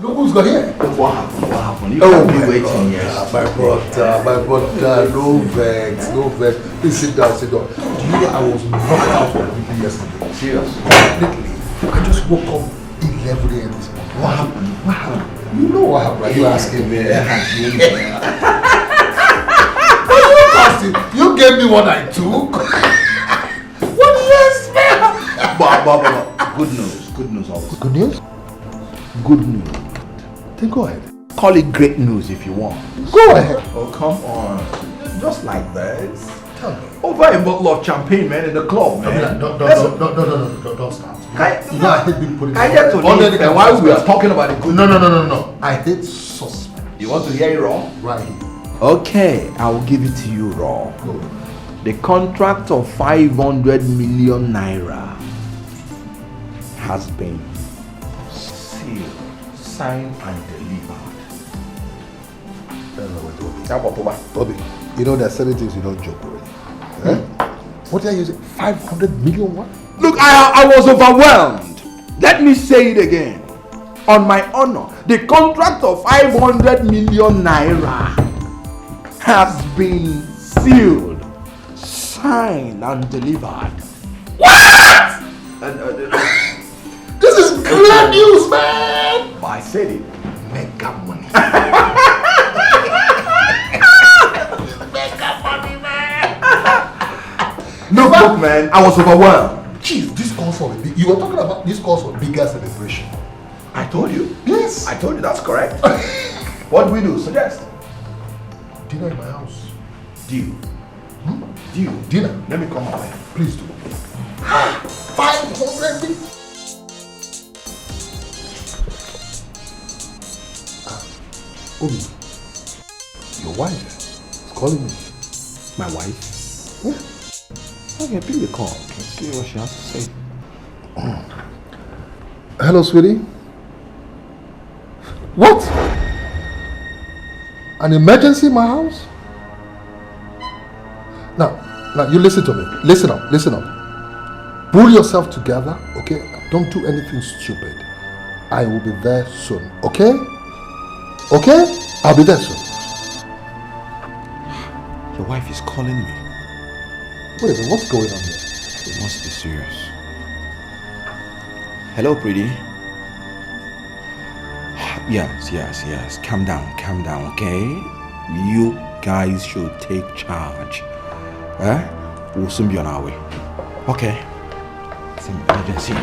Look who's got here. What happened? What happened? You Oh, can't be my waiting here. my brother, no vex, no vex. Please sit down, sit down. Do you know I was knocked out completely yesterday? Serious? Completely. I just woke up 11 a.m. What happened? What happened? You know what happened, right? You asking me. You gave me what I took. What do you expect? But, good news always. Good news? Good news. Then go ahead. Call it great news if you want. Go ahead. Oh, come on. Just like this. Tell me. Over a bottle of champagne, man, in the club, man. Don't start. I hate being put in I get to leave, and while we are talking about it, No. I hate suspense. you want to hear it raw? Right here. Okay, I will give it to you raw. Go. The contract of 500 million naira has been sealed, signed, and delivered. Toby, you know there are certain things you don't joke already. What did I use? 500 million what? Look, I was overwhelmed. Let me say it again. On my honor, the contract of 500 million naira has been sealed, signed, and delivered. What? This is great news, man! I said it. Mega money. Mega money, man! No, look, man, I was overwhelmed. Jeez, this calls for a big. You were talking about this calls for bigger celebration. I told you. Yes. I told you, that's correct. What do we do? Suggest. Dinner in my house. Deal. Deal. Dinner. Let me come away. Please do. 500 million. Obi, your wife is calling me. My wife? Yeah. Okay, pick the call. Let's see what she has to say. Hello, sweetie. What? An emergency in my house? Now, you listen to me. Listen up. Pull yourself together, okay? Don't do anything stupid. I will be there soon, okay? Okay? I'll be there soon. Your wife is calling me. Wait a minute, what's going on here? It must be serious. Hello, pretty. Yes. Calm down, okay? You guys should take charge. We'll soon be on our way. Okay. It's an emergency.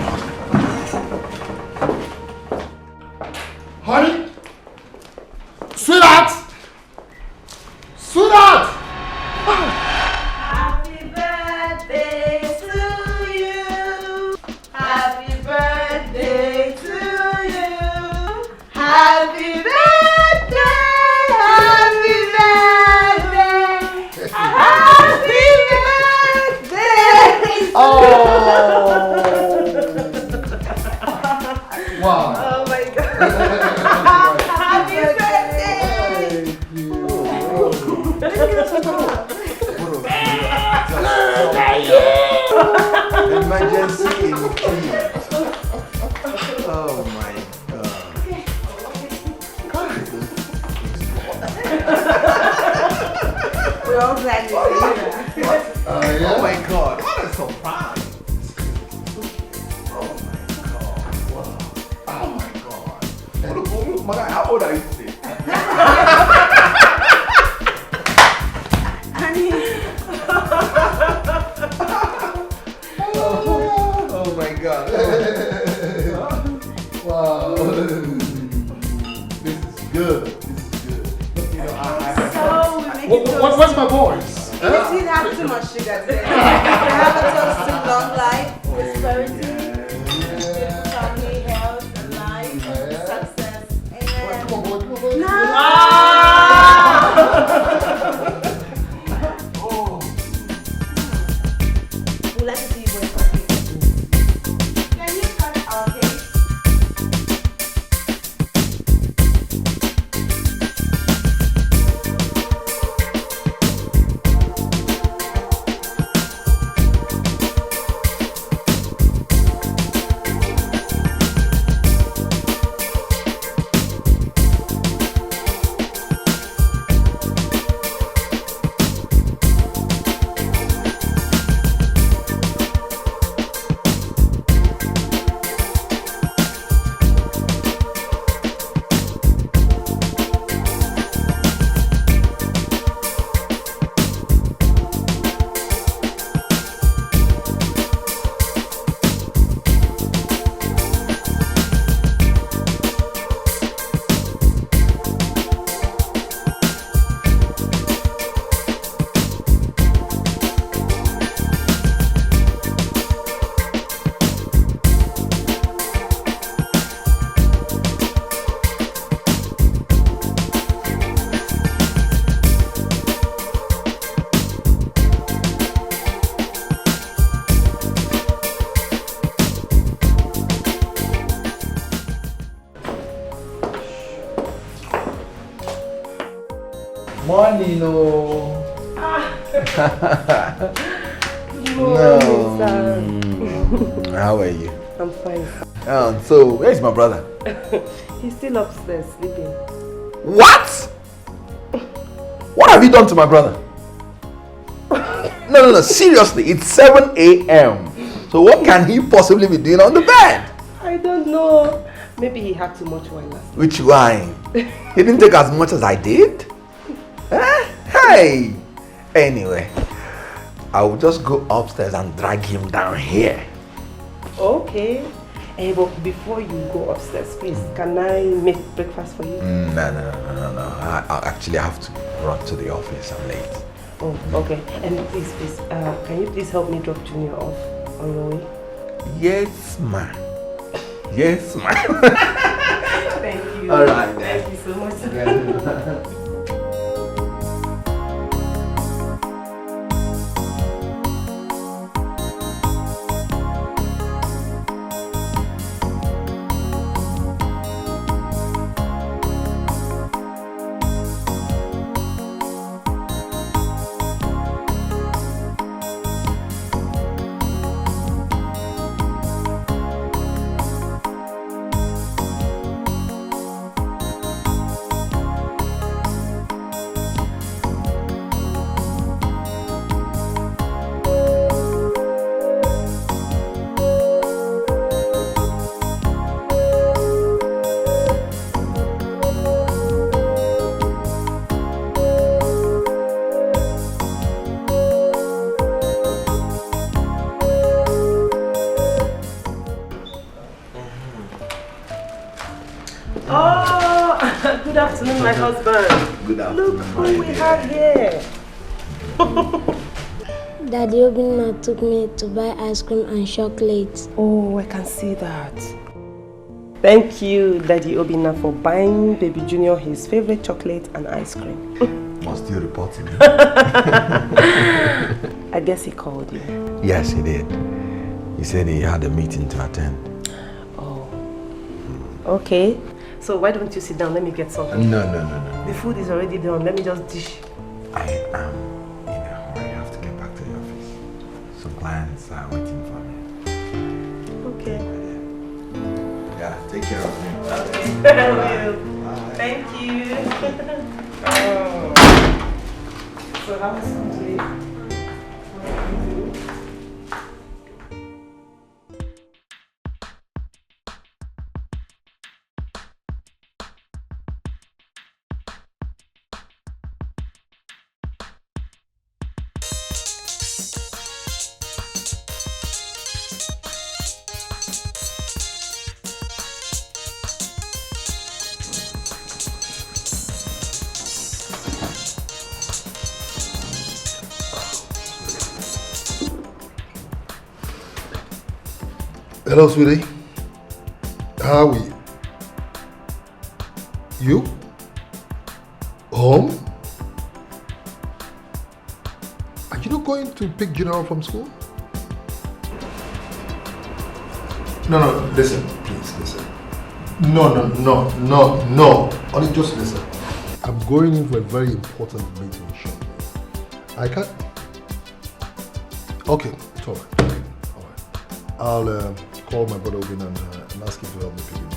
Honey? Sweetheart! Sweetheart! Happy birthday to you. Happy birthday to you. Happy birthday. Happy birthday. Happy birthday. Oh! Wow. Oh my God. Happy birthday. Emergency indeed. Oh my God. We're all glad you're here. Oh my God, what a surprise. Oh my God. Wow. Oh my God. Look, my guy, how old are you today? Oh my God. Wow. This is good. So we make it What's my voice? You didn't have too much sugar today. Have a toast to long life, prosperity, family, health, and life, success. Amen. Come on. We'd like to see you boys happy. Can you cut our cake? No. No. How are you? I'm fine. So, where's my brother? He's still upstairs sleeping. What? What have you done to my brother? No, seriously, it's 7 a.m. So what can he possibly be doing on the bed? I don't know. Maybe he had too much wine last night. Which wine? He didn't take as much as I did? Hey! Anyway, I will just go upstairs and drag him down here. Okay. But before you go upstairs, please, can I make breakfast for you? No. I actually have to run to the office. I'm late. Oh, okay. And please, can you please help me drop Junior off on your way? Yes, ma'am. Yes, ma'am. Thank you. All right. Thank you so much. Good afternoon, my husband. Good afternoon. Look who we have here. Daddy Obinna took me to buy ice cream and chocolate. Oh, I can see that. Thank you, Daddy Obinna, for buying Baby Junior his favorite chocolate and ice cream. Must you report to me? I guess he called you. Yes, he did. He said he had a meeting to attend. Oh. Okay. So why don't you sit down? Let me get something. No. The food is already done. Let me just dish. I am in a hurry. I have to get back to the office. Some clients are waiting for me. Okay. Yeah, take care of me. Okay. I will. Thank you. Oh. So how was today? Hello, sweetie. How are you? You? Home? Are you not going to pick Junior up from school? No, listen, please, listen. No. Only just listen. I'm going in for a very important meeting shortly. I can't... Okay, it's all right. I'll call my brother Obin and ask him to help me pick him up.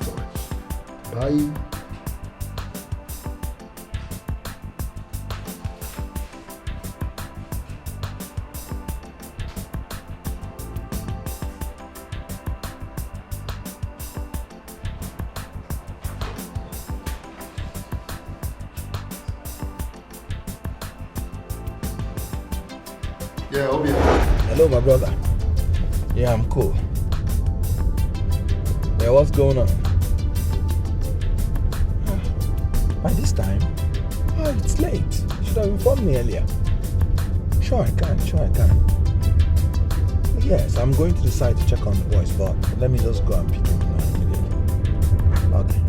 It's all right. Bye. Yeah, Obi. Hello, my brother. Yeah, I'm cool. Yeah, what's going on? By this time? Oh, it's late. You should have informed me earlier. Sure I can. Yes, I'm going to the site to check on the boys, but let me just go and pick him now immediately. Okay.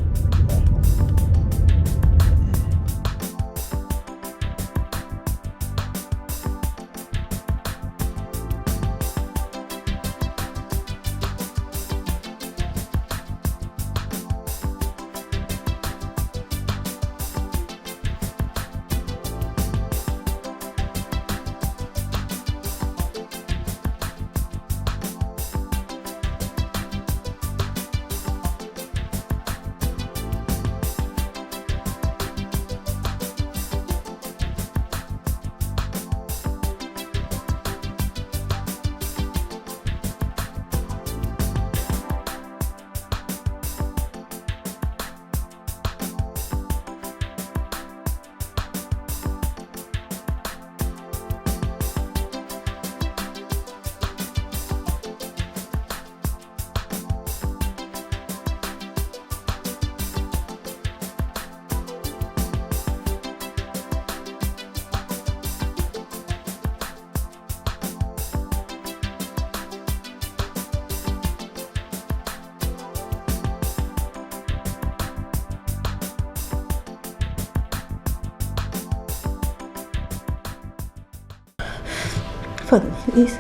Father, please,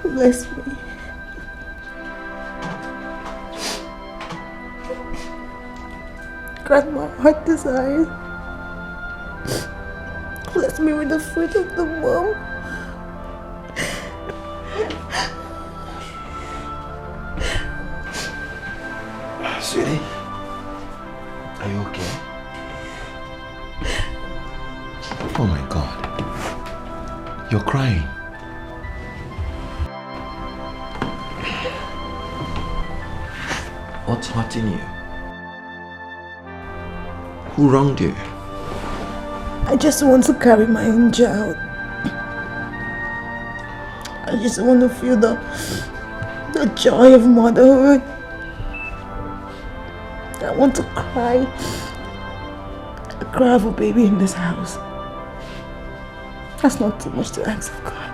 bless me. Grant my heart desires. Bless me with the fruit of the womb. Sweetie, are you okay? Oh my God, you're crying. What's hurting you? Who wronged you? I just want to carry my own child. I just want to feel the joy of motherhood. I want to cry. I cry for baby in this house. That's not too much to ask of God.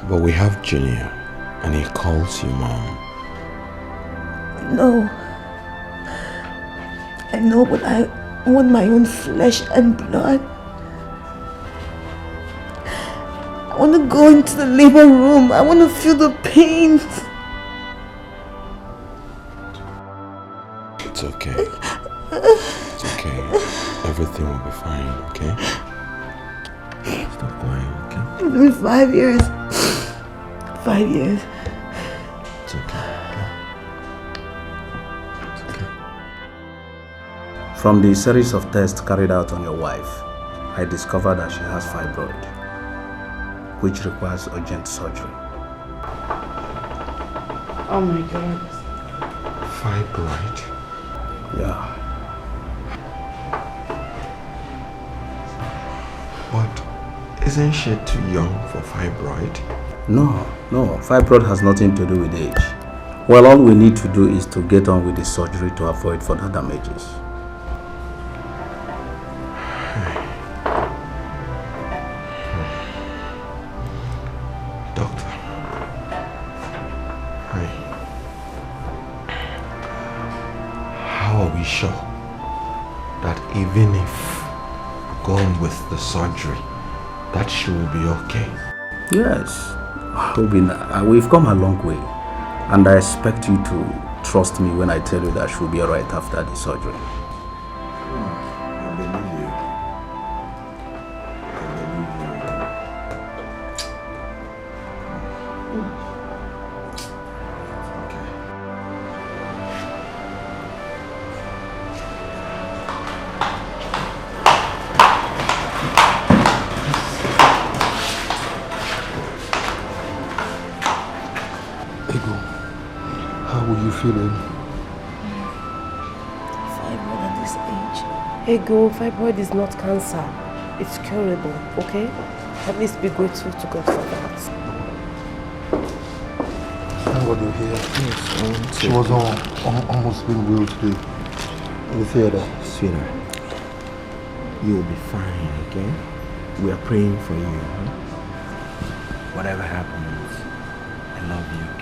But we have Junior, and he calls you mom. No. I know, but I want my own flesh and blood. I want to go into the labor room. I want to feel the pain. It's okay. It's okay. Everything will be fine, okay? Stop crying, okay? It's been 5 years. 5 years. It's okay, okay? It's okay. From the series of tests carried out on your wife, I discovered that she has fibroid, which requires urgent surgery. Oh my God. Fibroid? Yeah. But isn't she too young for fibroid? No, fibroid has nothing to do with age. Well, all we need to do is to get on with the surgery to avoid further damages. Doctor. Hi. How are we sure that even if going with the surgery, that she will be okay? Yes, we've come a long way, and I expect you to trust me when I tell you that she'll be alright after the surgery. I believe you. Ego, how are you feeling? Fibroid at this age. Ego, fibroid is not cancer. It's curable, okay? At least be grateful to God for that. Thank God you're here. She was almost being wheeled today in the theater. Sweetheart, you will be fine, okay? We are praying for you. Huh? Whatever happens, I love you, okay?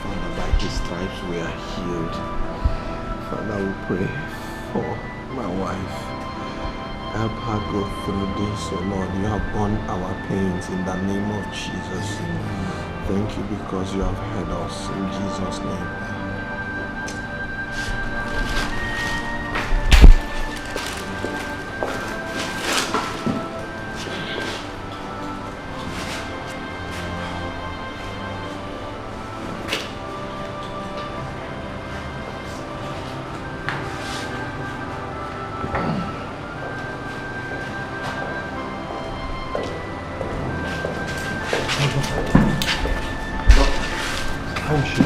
Father, by his stripes we are healed. Father, we pray for my wife. Help her go through this, oh Lord. You have borne our pains in the name of Jesus. Thank you because you have heard us in Jesus' name. How is she?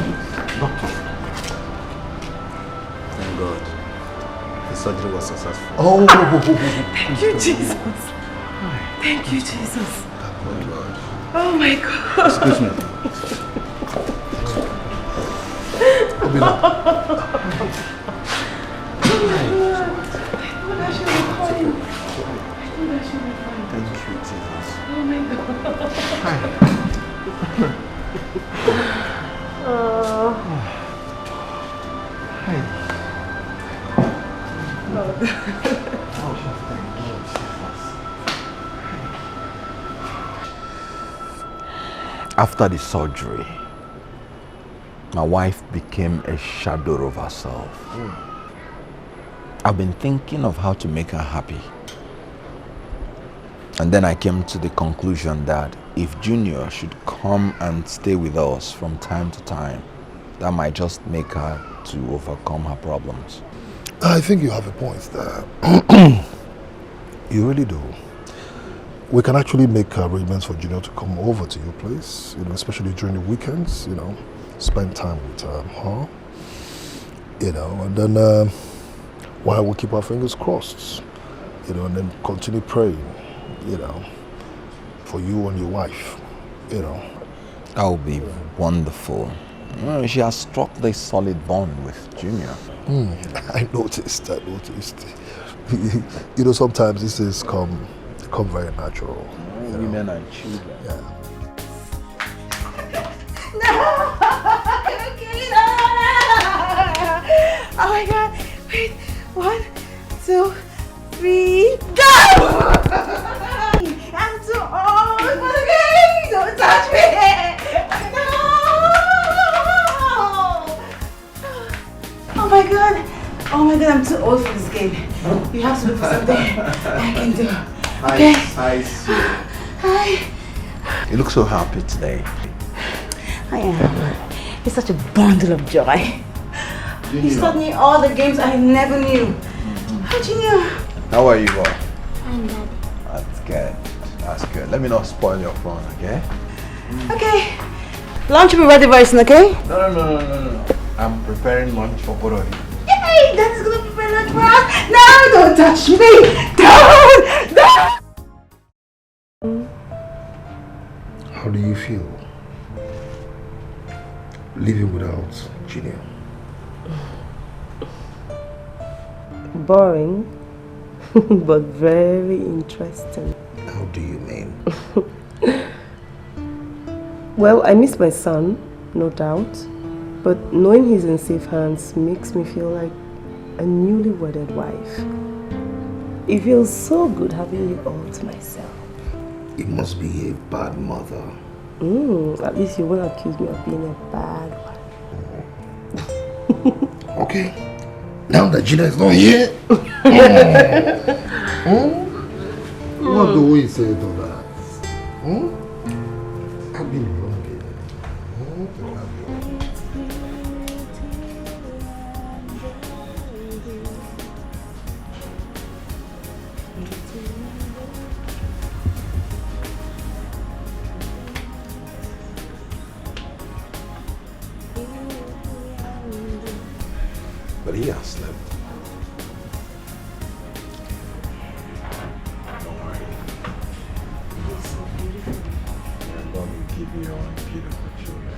Doctor. Thank God. The surgery was successful. Oh, Thank you, Jesus. Thank you, Jesus. Oh my God. Excuse me. Thank you, Jesus. Oh my God. After the surgery, my wife became a shadow of herself. I've been thinking of how to make her happy. And then I came to the conclusion that if Junior should come and stay with us from time to time, that might just make her to overcome her problems. I think you have a point there. You really do. We can actually make arrangements for Junior to come over to your place, especially during the weekends, spend time with her, and then while we keep our fingers crossed, and then continue praying, for you and your wife, That would be wonderful. She has struck this solid bond with Junior. I noticed. Sometimes this is come very natural. Women and children. Yeah. Oh my God. Wait. 1, 2, 3, go! I'm too old for the game. Don't touch me. No. Oh my God. I'm too old for this game. You have to look for something I can do. Okay. I see. Hi. You look so happy today. I am. It's such a bundle of joy. He's taught me all the games I never knew. How'd you know? How are you, boy? Fine, Daddy. That's good. That's good. Let me not spoil your fun, okay? Okay. Lunch will be ready very soon, okay? No. I'm preparing lunch for both of you. Yay! Daddy's gonna prepare lunch for us. No, don't touch me. Don't. How do you feel living without Junior? Boring, but very interesting. How do you mean? Well, I miss my son, no doubt, but knowing he's in safe hands makes me feel like a newly wedded wife. It feels so good having you all to myself. You must be a bad mother. At least you won't accuse me of being a bad one. Okay. Now that Gina is not here. What do we say to that? I've been wrong here. But he has slept. Don't worry. He's so beautiful. And God will give you your own beautiful children.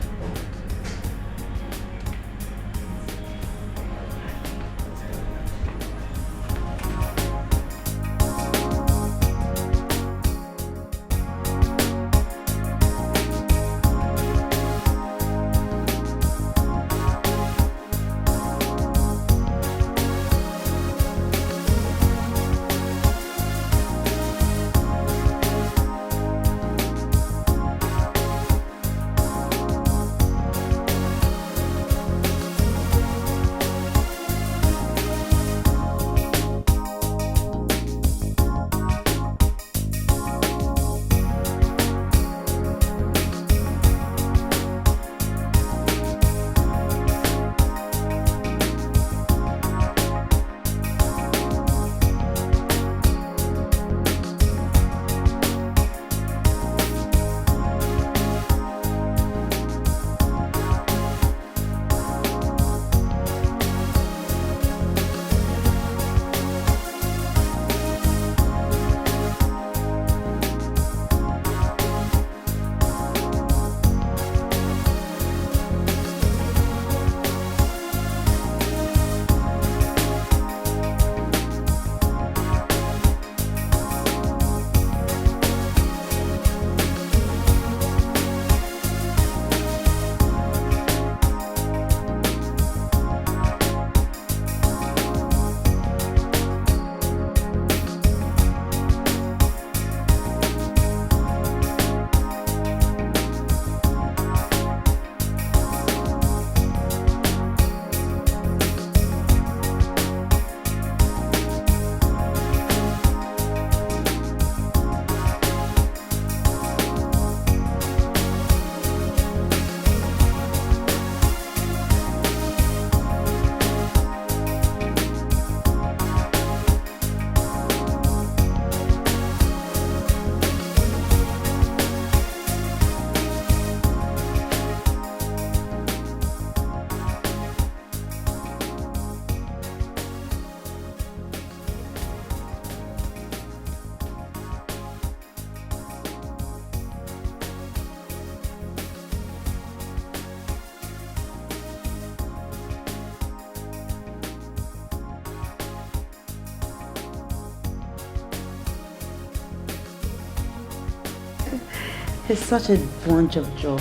He's such a bunch of joy.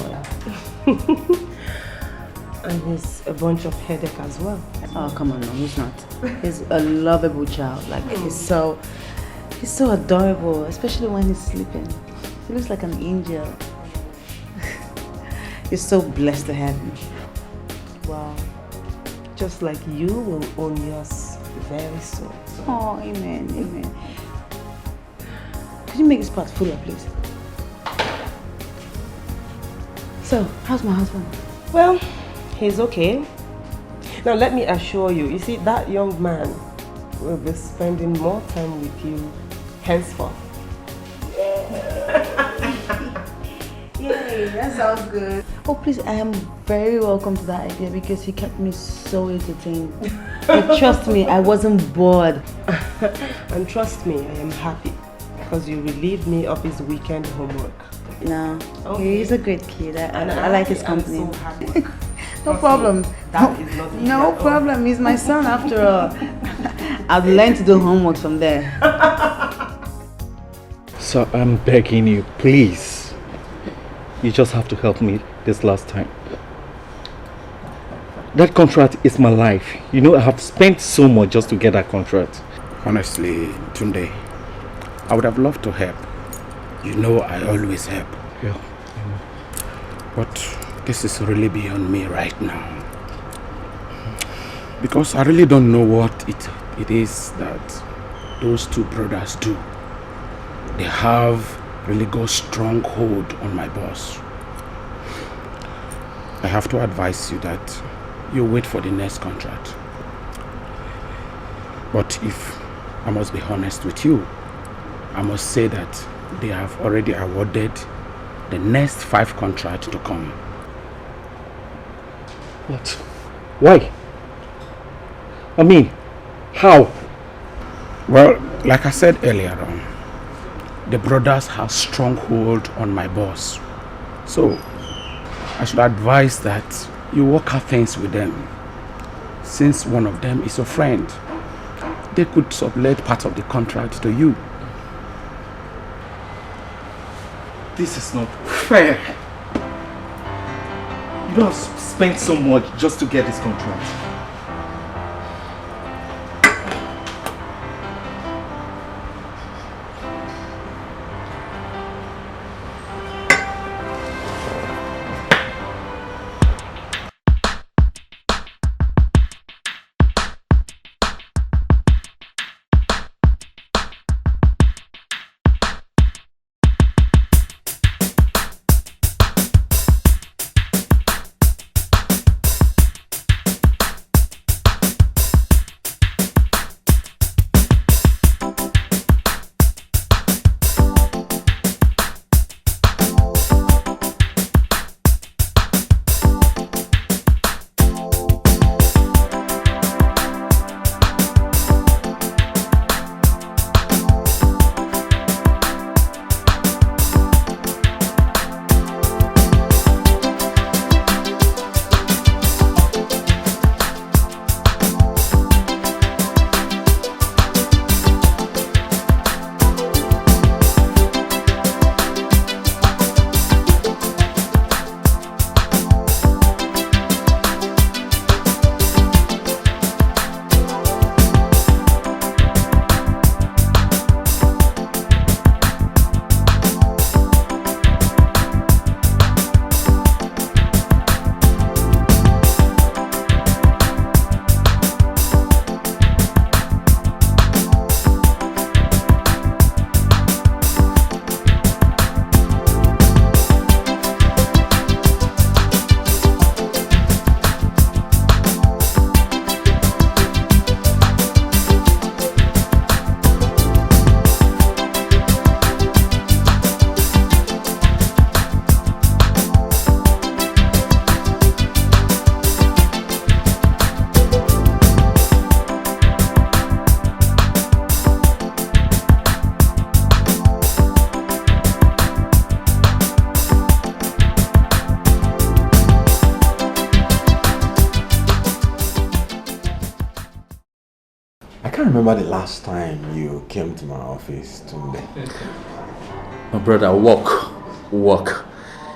And he's a bunch of headache as well. Oh, come on, no, he's not. He's a lovable child. Like, he's so adorable, especially when he's sleeping. He looks like an angel. You're so blessed to have him. Wow. Just like you will own yours very soon. Oh, amen, amen. Could you make this pot fuller, please? So, how's my husband? Well, he's okay. Now let me assure you, you see, that young man will be spending more time with you henceforth. Yay, that sounds good. Oh, please, I am very welcome to that idea because he kept me so entertained. But trust me, I wasn't bored. And trust me, I am happy because you relieved me of his weekend homework. No, Okay. he's a great kid. I like his company. I'm so happy. No problem. That is not No problem. He's my son after all. I've learned to do homework from there. So I'm begging you, please. You just have to help me this last time. That contract is my life. You know, I have spent so much just to get that contract. Honestly, Tunde, I would have loved to help. You know I always help. Yeah. But this is really beyond me right now. Because I really don't know what it is that those two brothers do. They have really got strong hold on my boss. I have to advise you that you wait for the next contract. But if I must be honest with you, I must say that they have already awarded the next 5 contracts to come. What? Why? I mean, how? Well, like I said earlier on, the brothers have strong hold on my boss. So, I should advise that you work out things with them. Since one of them is your friend, they could sublet part of the contract to you. This is not fair. You don't have spent so much just to get this contract. I can't remember the last time you came to my office, Tunde. My brother, work. work.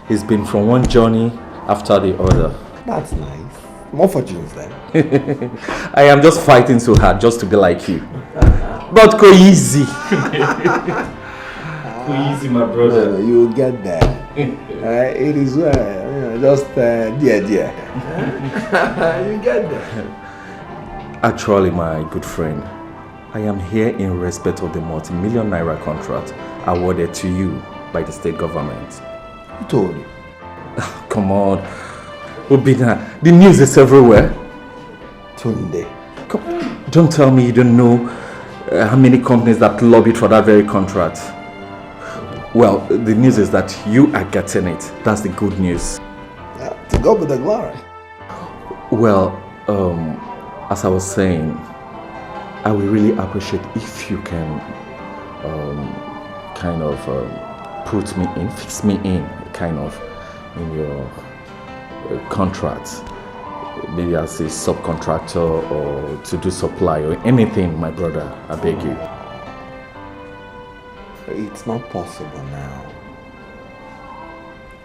He's been from one journey after the other. That's nice. More fortunes then. I am just fighting so hard just to be like you. But go easy. Go easy, my brother. No, you will get there. It is well. Just dear. You get there. Actually, my good friend, I am here in respect of the multi-million naira contract awarded to you by the state government. Who told you? Come on. Obina, the news is everywhere. Tunde. Come, don't tell me you don't know how many companies that lobbied for that very contract. Well, the news is that you are getting it. That's the good news. To God be the glory. Well, as I was saying, I will really appreciate if you can kind of put me in, fix me in, kind of, in your contract. Maybe as a subcontractor or to do supply or anything, my brother, I beg you. It's not possible now.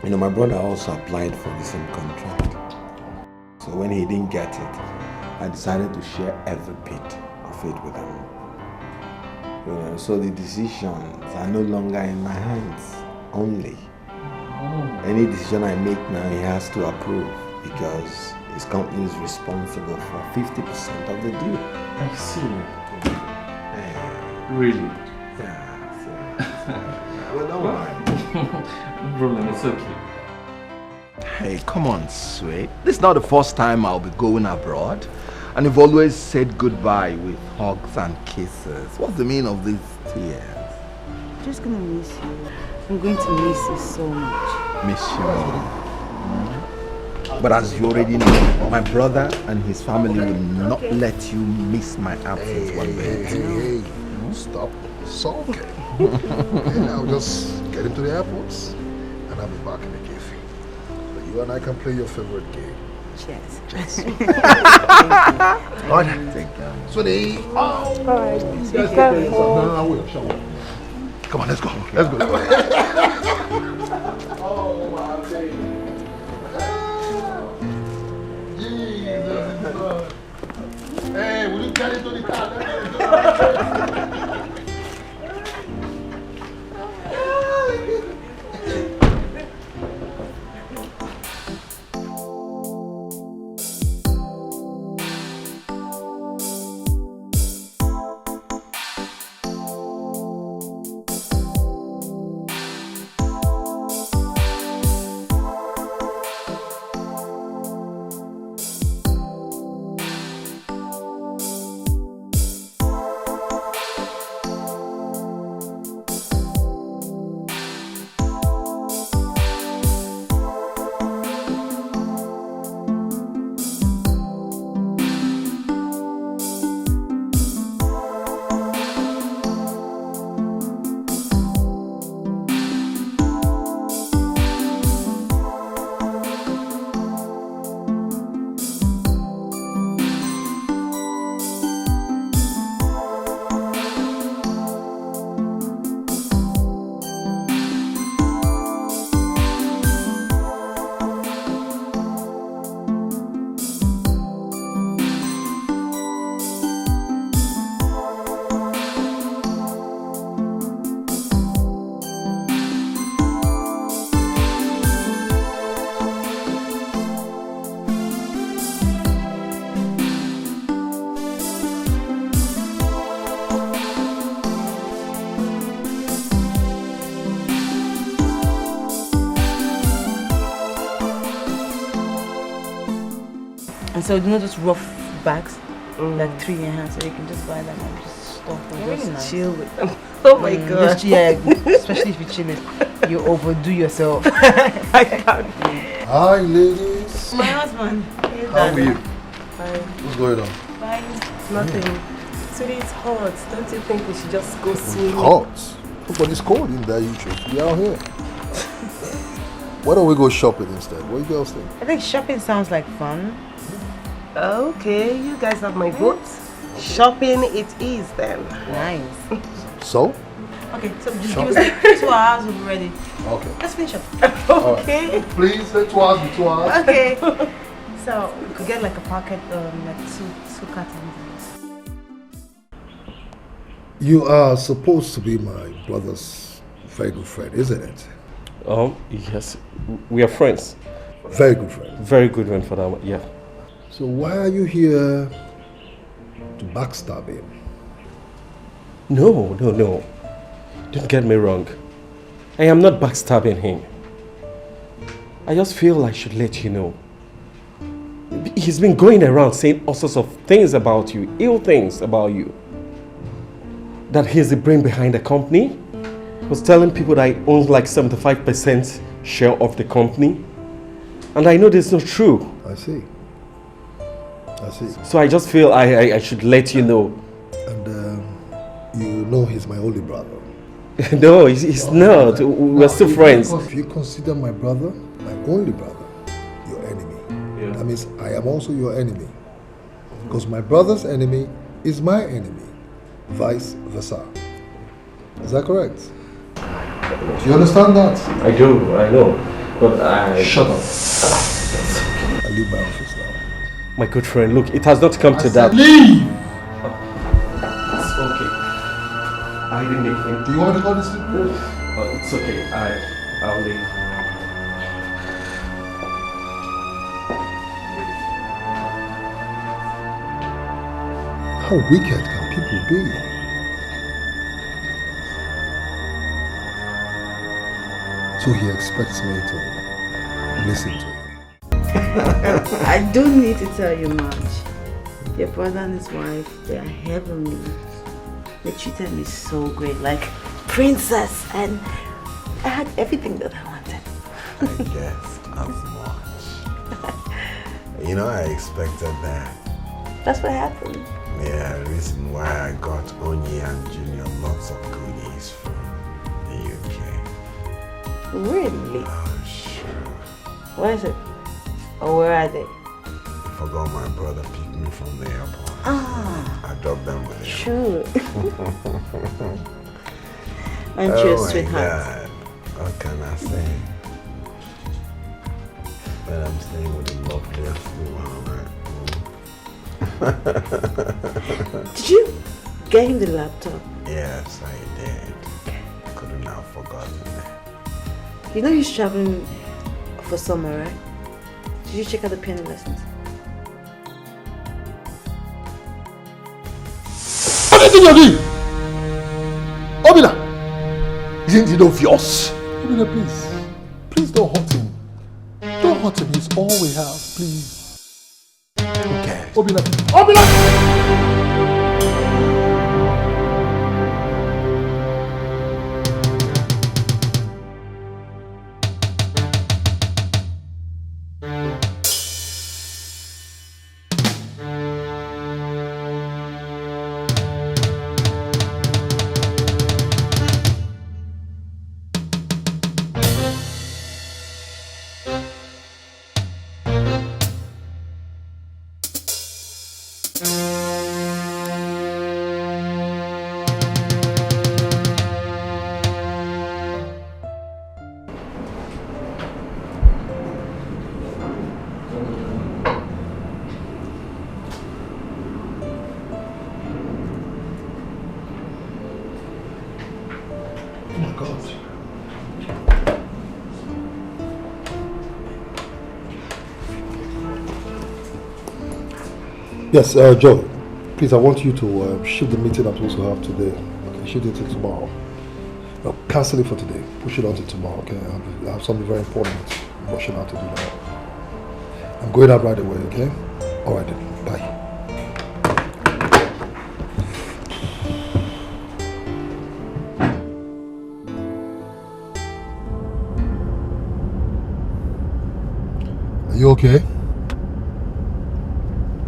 You know, my brother also applied for the same contract. So when he didn't get it, I decided to share every bit of it with him. You know, so the decisions are no longer in my hands only. Any decision I make now, he has to approve because his company is responsible for 50% of the deal. I see. Really? Yeah. Well, don't worry. No problem, it's okay. Hey, come on, sweet. This is not the first time I'll be going abroad. And you've always said goodbye with hugs and kisses. What's the meaning of these tears? I'm just gonna miss you. I'm going to miss you so much. Miss you. But as you already know, my brother and his family will not let you miss my absence one bit. Hey, stop sulking. I'll just get into the airports and I'll be back in the cafe. So you and I can play your favorite game. Cheers. Cheers. Alright. Take care. Sweetie. Alright. No, I will. Show me. Come on, let's go. Let's go. Oh, my baby. Jesus. Hey, will you get into the car? And so, you know those rough bags? Like 3 in your hand, so you can just buy them and just stop and just nice. chill with them. Oh my god. Just, yeah, especially if you're chilling. You overdo yourself. I can't. Hi, ladies. My husband. How are you? Fine. What's going on? Bye. Nothing. Sweetie, it's hot. Don't you think we should just go swim? Hot. But it's cold in there. You should be out here. Why don't we go shopping instead? What do you girls think? I think shopping sounds like fun. Okay, you guys have my vote. Shopping it is then. Nice. So, Okay, so just give us 2 hours, we'll be ready. Okay. Let's finish up. Okay. Right. Please, let 2 hours be 2 hours. Okay. So we could get like a pocket, like two cartons. You are supposed to be my brother's very good friend, isn't it? Yes. We are friends. Very good friend. Very good one for that one, yeah. So why are you here to backstab him? No. Don't get me wrong. I am not backstabbing him. I just feel I should let you know. He's been going around saying all sorts of things about you, ill things about you. That he's the brain behind the company. He was telling people that he owns like 75% share of the company. And I know this is not true. I see. So I just feel I should let you know. And you know he's my only brother. No, he's not. We're still friends. If you consider my brother my only brother, your enemy. Yeah. That means I am also your enemy. Because my brother's enemy is my enemy. Vice versa. Is that correct? Do you understand that? I do, I know. But I... Shut up. I leave my office now. My good friend, look, it has not come to that. Leave! It's okay. I didn't make him. Do you want to go to sleep? It's okay. I'll leave. How wicked can people be? So he expects me to listen to him. I don't need to tell you much. Your brother and his wife, they are heavenly. They treated me so great, like princess, and I had everything that I wanted. I guess as much. You know, I expected that. That's what happened. Yeah, the reason why I got Onyi and Junior lots of goodies from the UK. Really? Oh, sure. Where is it? Or where are they? I forgot my brother picked me from the airport. Ah. I dropped them with him. Sure. Aren't you a sweetheart? God. What can I say? But I'm staying with the loveliest woman. Did you get him the laptop? Yes, I did. Couldn't have forgotten that. You know he's traveling for summer, right? Did you check out the piano lessons? What do you think you're doing? Obina! Isn't it obvious? Obina, please. Please don't hurt him. Don't hurt him. He's all we have. Please. Okay. Obina! Obina! Yes, Joe, please, I want you to shift the meeting I'm supposed to have today. Okay, shift it to tomorrow. No, cancel it for today. Push it on to tomorrow, okay? I have something very important I'm rushing out to do now. I'm going out right away, okay? All right then, bye. Are you okay?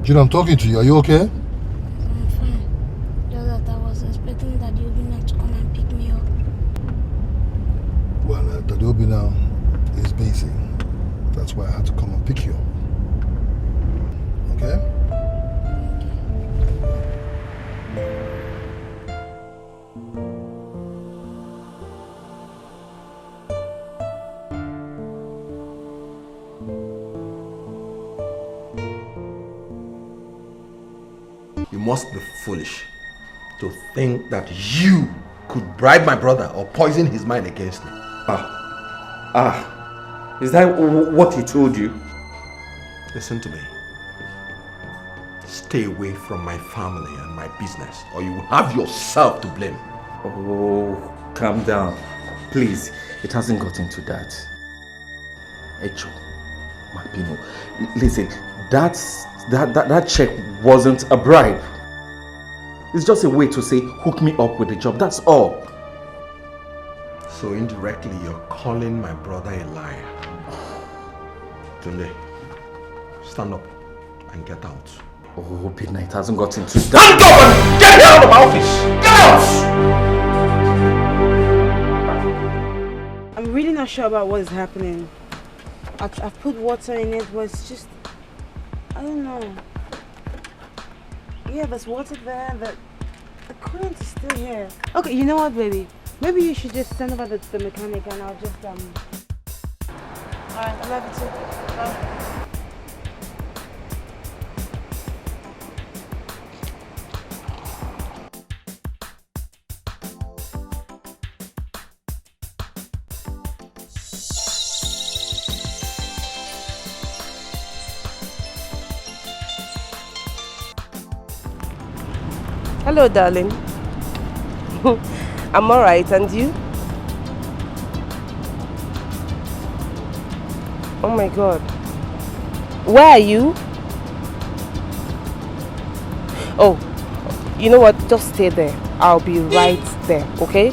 Gina, I'm talking to you. Are you okay? I'm fine. Just that I was expecting Daddy Obina to come and pick me up. Well, Daddy Obina is busy. That's why I had to come and pick you up. Okay? You must be foolish to think that you could bribe my brother or poison his mind against me. Is that what he told you? Listen to me. Stay away from my family and my business, or you will have yourself to blame. Oh, calm down. Please, it hasn't gotten to that. Echo, Mapino, listen, that check wasn't a bribe. It's just a way to say, hook me up with the job, that's all. So indirectly, you're calling my brother a liar. Tunde, stand up and get out. Oh, Bina, it hasn't gotten to that. Stand up and get out of my office! Get out! I'm really not sure about what is happening. I've put water in it, but it's just... I don't know. Yeah, there's water there, but the coolant is still here. Okay, you know what, baby? Maybe you should just send over the mechanic and I'll just, Alright, I love you too. Bye. Hello, darling. I'm alright, and you? Oh my god. Where are you? Oh, you know what? Just stay there. I'll be right there, okay?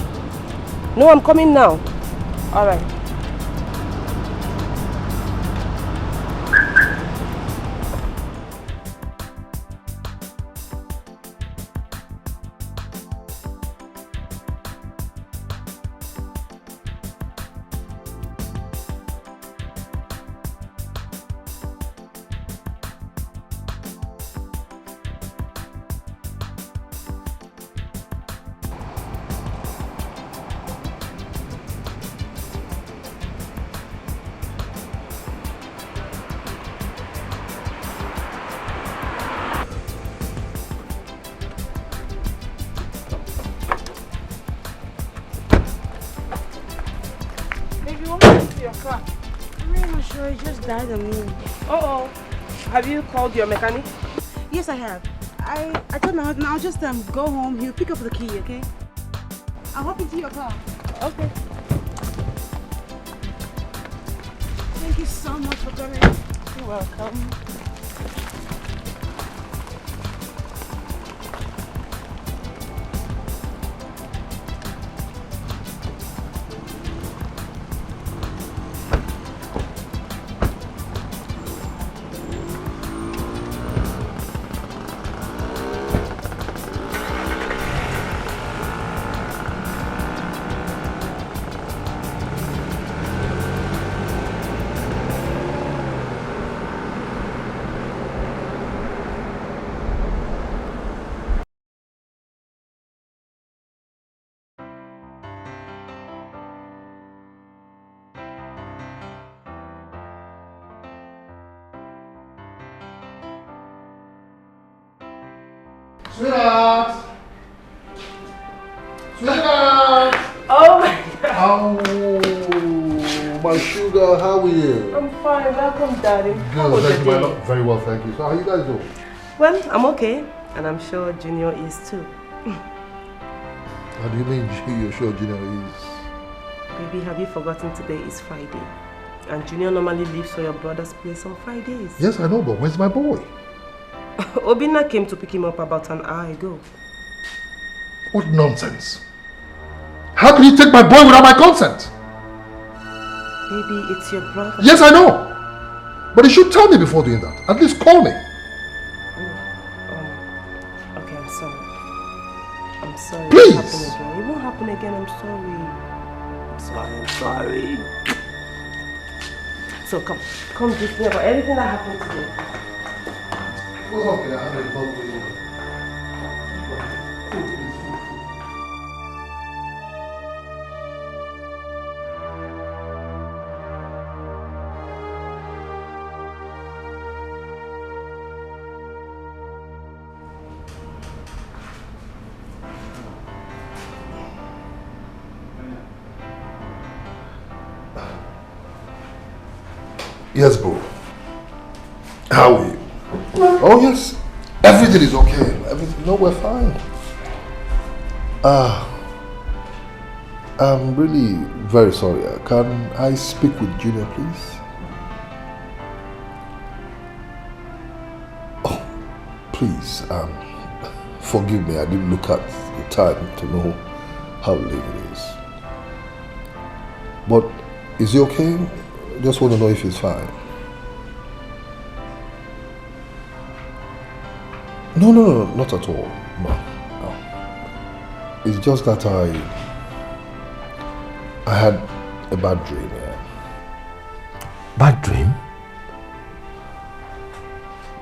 No, I'm coming now. Alright. Died on me. Uh-oh. Have you called your mechanic? Yes, I have. I told my husband I'll just go home. He'll pick up the key, okay? I'll hop into your car. Okay. Thank you so much for coming. You're welcome. Sweetheart! Sweetheart! Oh my god! Oh, my sugar, how are you? I'm fine, welcome darling. How was Good, your day? very well, thank you. So how you guys doing? Well, I'm okay, and I'm sure Junior is too. How do you mean you're sure Junior is? Baby, have you forgotten today is Friday? And Junior normally leaves for your brother's place on Fridays. Yes, I know, but where's my boy? Obinna came to pick him up about an hour ago. What nonsense! How can you take my boy without my consent? Baby, it's your brother. Yes, I know! But you should tell me before doing that. At least call me. Okay, I'm sorry. I'm sorry. Please! It won't happen again. I'm sorry. I'm sorry. So come give me about everything that happened today. What's up, I have a phone for you. Yes, bro. How are you? Oh, yes. Everything is okay. Everything. No, we're fine. I'm really very sorry. Can I speak with Junior, please? Oh, please. Forgive me. I didn't look at the time to know how late it is. But is he okay? Just want to know if he's fine. No, not at all. No. It's just that I had a bad dream. Yeah. Bad dream?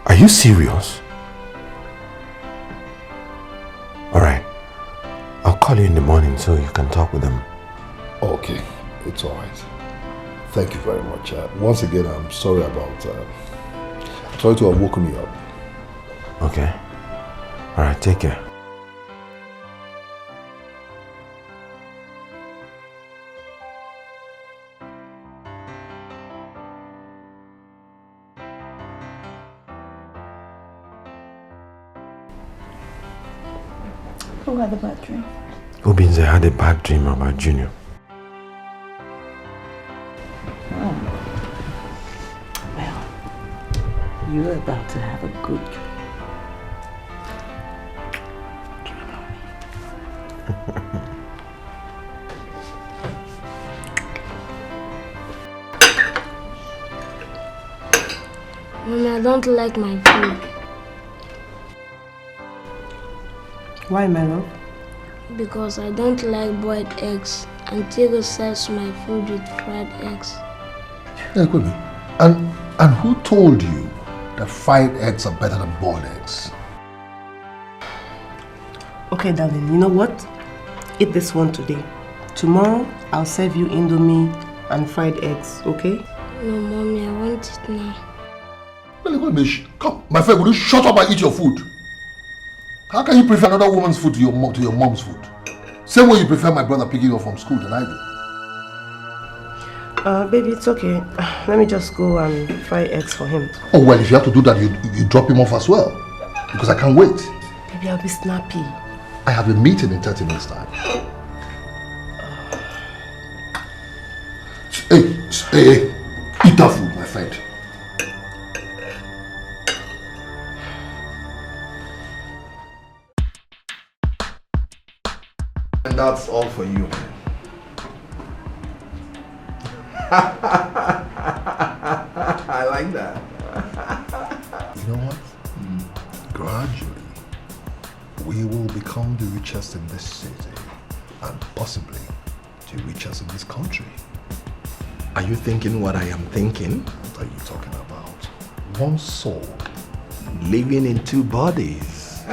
Are you serious? Alright. I'll call you in the morning so you can talk with them. Okay, it's alright. Thank you very much. Once again, I'm sorry about... I'm sorry to have woken you up. Okay. Alright, take care. Who had the bad dream? Obinze had a bad dream about Junior. Oh. Well, you're about to have a good dream. Mommy, I don't like my food. Why, my love? Because I don't like boiled eggs. And Tigo serves my food with fried eggs. Yeah, good. And who told you that fried eggs are better than boiled eggs? Okay, darling, you know what? Eat this one today. Tomorrow, I'll serve you Indomie and fried eggs, okay? No, Mommy, I want it now. Come, my friend, will you shut up and eat your food? How can you prefer another woman's food to your mom's food? Same way you prefer my brother picking you up from school than I do. Baby, it's okay. Let me just go and fry eggs for him. Oh, well, if you have to do that, you drop him off as well. Because I can't wait. Baby, I'll be snappy. I have a meeting in 30 minutes' time. Hey, eat that food, my friend. And that's all for you. I like that. You know what? Gradually, we will become the richest in this city and possibly the richest in this country. Are you thinking what I am thinking? What are you talking about? One soul living in two bodies.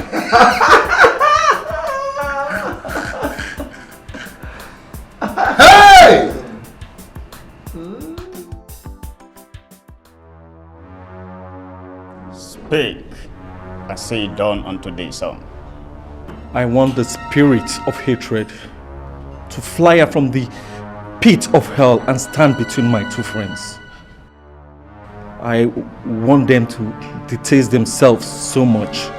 Hey! Speak and say it done unto thee, son. I want the spirit of hatred to fly out from the pit of hell and stand between my two friends. I want them to detest themselves so much.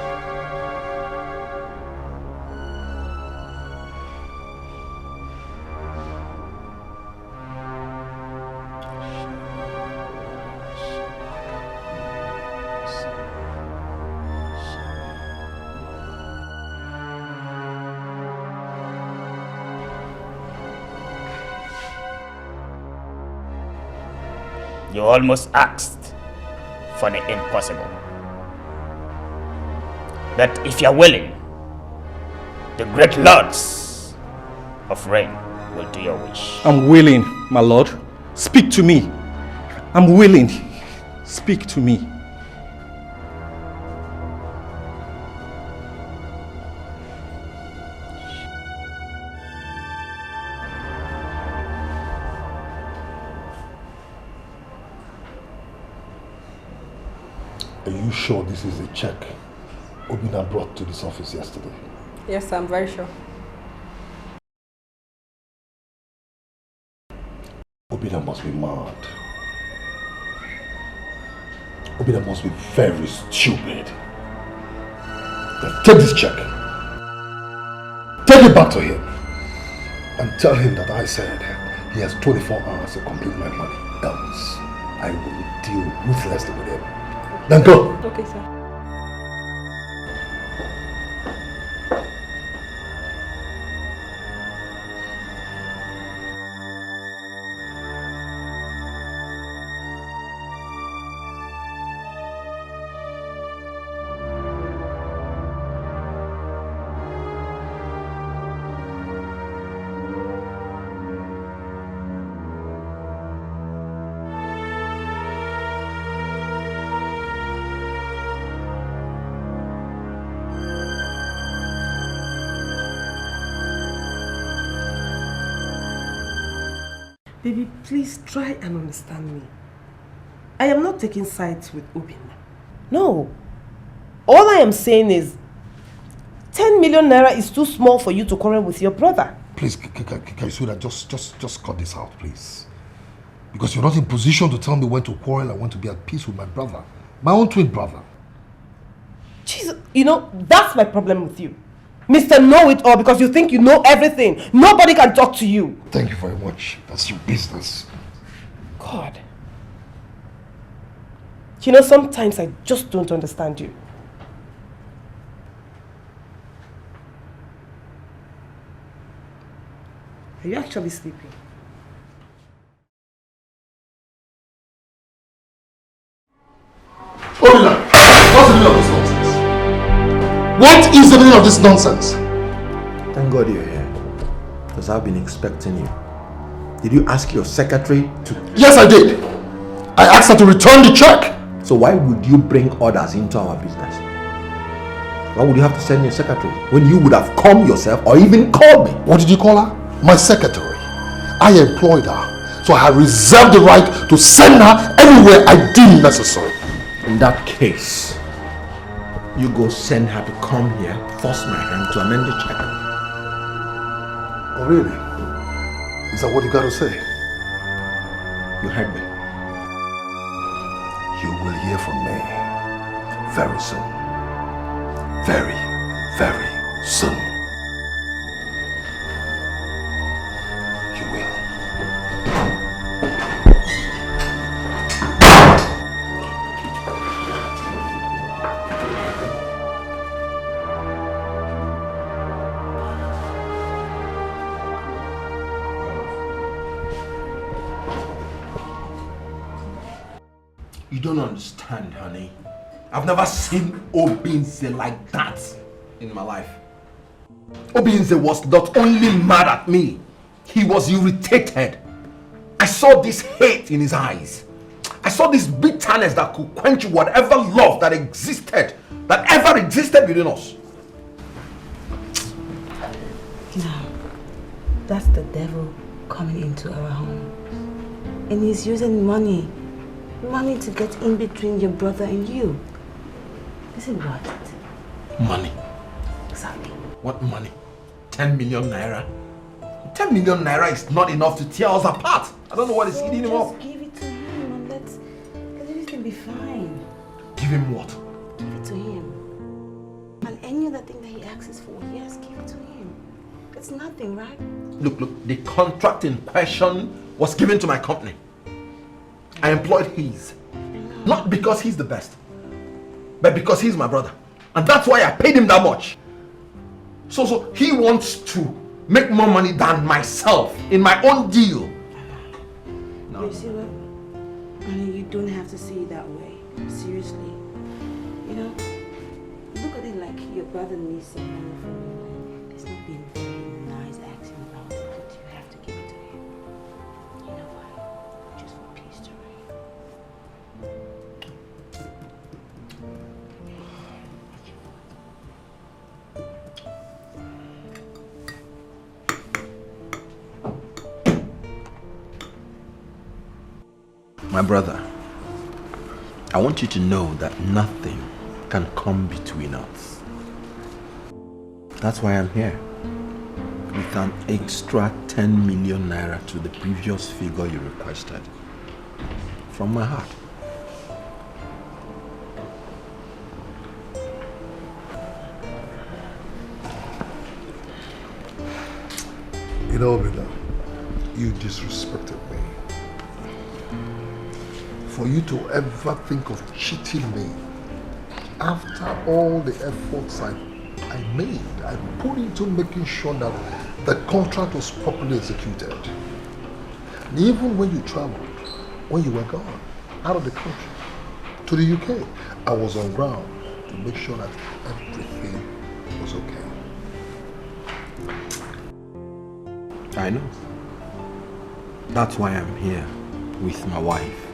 You almost asked for the impossible. But if you're willing, the great lords of rain will do your wish. I'm willing, my lord. Speak to me. I'm willing. Speak to me. Are you sure this is a check Obina brought to this office yesterday? Yes, I'm very sure. Obina must be mad. Obina must be very stupid. Now take this check. Take it back to him. And tell him that I said he has 24 hours to complete my money. Else, I will deal ruthlessly with him. Then go. Okay, sir. Baby, please try and understand me. I am not taking sides with Obinna. No. All I am saying is 10 million naira is too small for you to quarrel with your brother. Please, Kaisura, just cut this out, please. Because you're not in position to tell me when to quarrel and when to be at peace with my brother. My own twin brother. Jesus, you know, that's my problem with you. Mr. Know-it-all, because you think you know everything. Nobody can talk to you. Thank you very much. That's your business. God. You know, sometimes I just don't understand you. Are you actually sleeping? Obinna, what's the meaning of this nonsense? What is the meaning of this nonsense? Thank God you're here. Because I've been expecting you. Did you ask your secretary to... Yes, I did. I asked her to return the check. So why would you bring others into our business? Why would you have to send your secretary when you would have come yourself or even called me? What did you call her? My secretary. I employed her, so I have reserved the right to send her anywhere I deem necessary. In that case, you go send her to come here, force my hand to amend the check. Oh really? Is that what you got to say? You heard me. You will hear from me very soon. Very, very soon. You will. You don't understand, honey. I've never seen Obinze like that in my life. Obinze was not only mad at me, he was irritated. I saw this hate in his eyes. I saw this bitterness that could quench whatever love that ever existed within us. No, that's the devil coming into our home. And he's using money to get in between your brother and you. Is it worth it? Money. Exactly. What money? 10 million naira? 10 million naira is not enough to tear us apart. I don't know what is eating him up. Just give it to him and let everything be fine. Give him what? Give it to him. And any other thing that he asks for, yes, give it to him. It's nothing, right? Look, the contract in question was given to my company. I employed his. Not because he's the best, but because he's my brother. And that's why I paid him that much. So he wants to make more money than myself in my own deal. No. You see what? I mean, you don't have to see it that way. Seriously. You know, look at it like your brother needs some money from you. There's not being very nice acting about it, but you have to give it to him. You know why? Just for peace to reign. My brother, I want you to know that nothing can come between us. That's why I'm here. With an extra 10 million naira to the previous figure you requested. From my heart. You know, Bina, you disrespected me. For you to ever think of cheating me after all the efforts I made, I put into making sure that the contract was properly executed. And even when you traveled, when you were gone, out of the country, to the UK, I was on ground to make sure that everything was okay. I know. That's why I'm here with my wife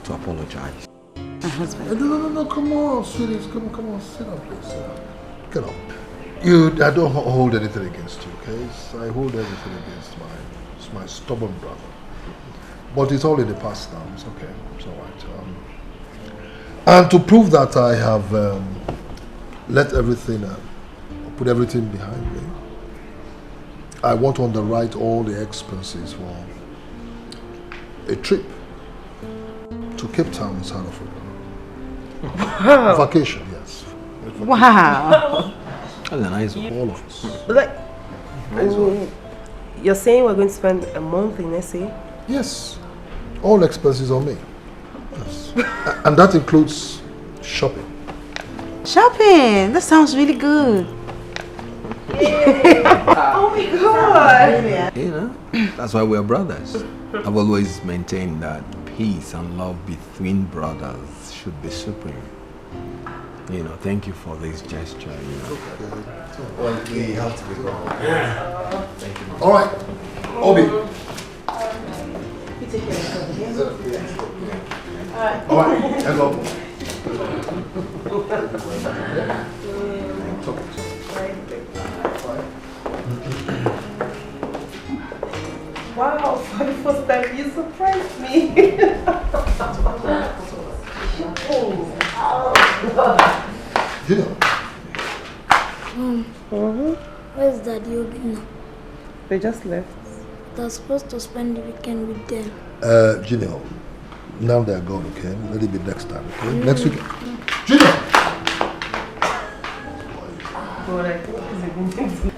to apologize. My husband. No, come on, sweetie. Come on, sit down, please. Sit down. Get up. I don't hold anything against you, okay? I hold everything against my stubborn brother. But it's all in the past now. It's okay. It's all right. And to prove that I have let everything, put everything behind me, I want to underwrite all the expenses for a trip to Cape Town in South Africa. Wow. Vacation, yes. Vacation. Wow. That's a nice one. All of us. Like, you're saying we're going to spend a month in SA? Yes. All expenses on me. Yes. And that includes shopping. Shopping? That sounds really good. Oh my God! You know, that's why we're brothers. I've always maintained that peace and love between brothers should be supreme. You know, thank you for this gesture. You know. Well, we have to be wrong. Thank you. All right, Obi. All right, hello. Wow, for the first time you surprised me. Junior. Where's Daddy Obi now? They just left. They're supposed to spend the weekend with them. Junior, now they're gone, okay? Let it be next time, okay? Next weekend. Junior!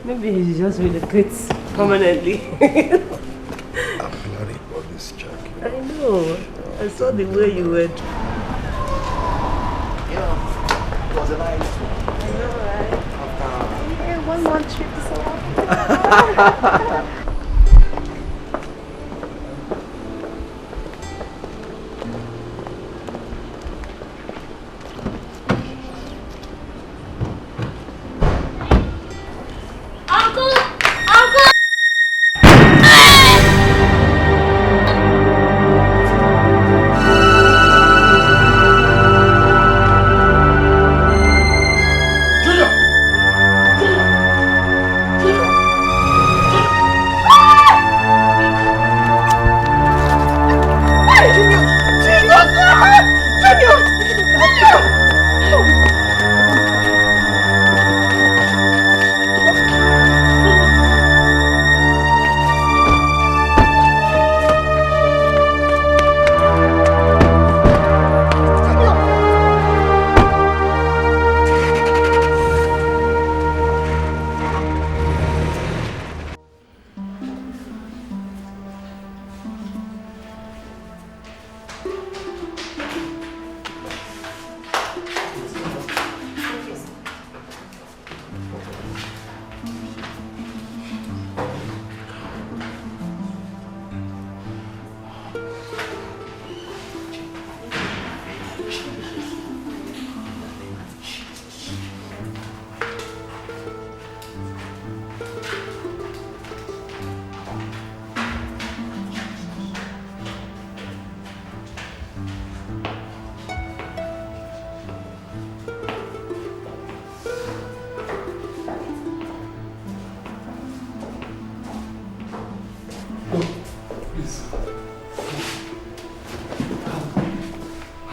Maybe he's just relocates permanently. I'm planning on this check. I know. I saw the way you went. Yeah, it was a nice one. I know, right? Yeah, one more trip to South Africa.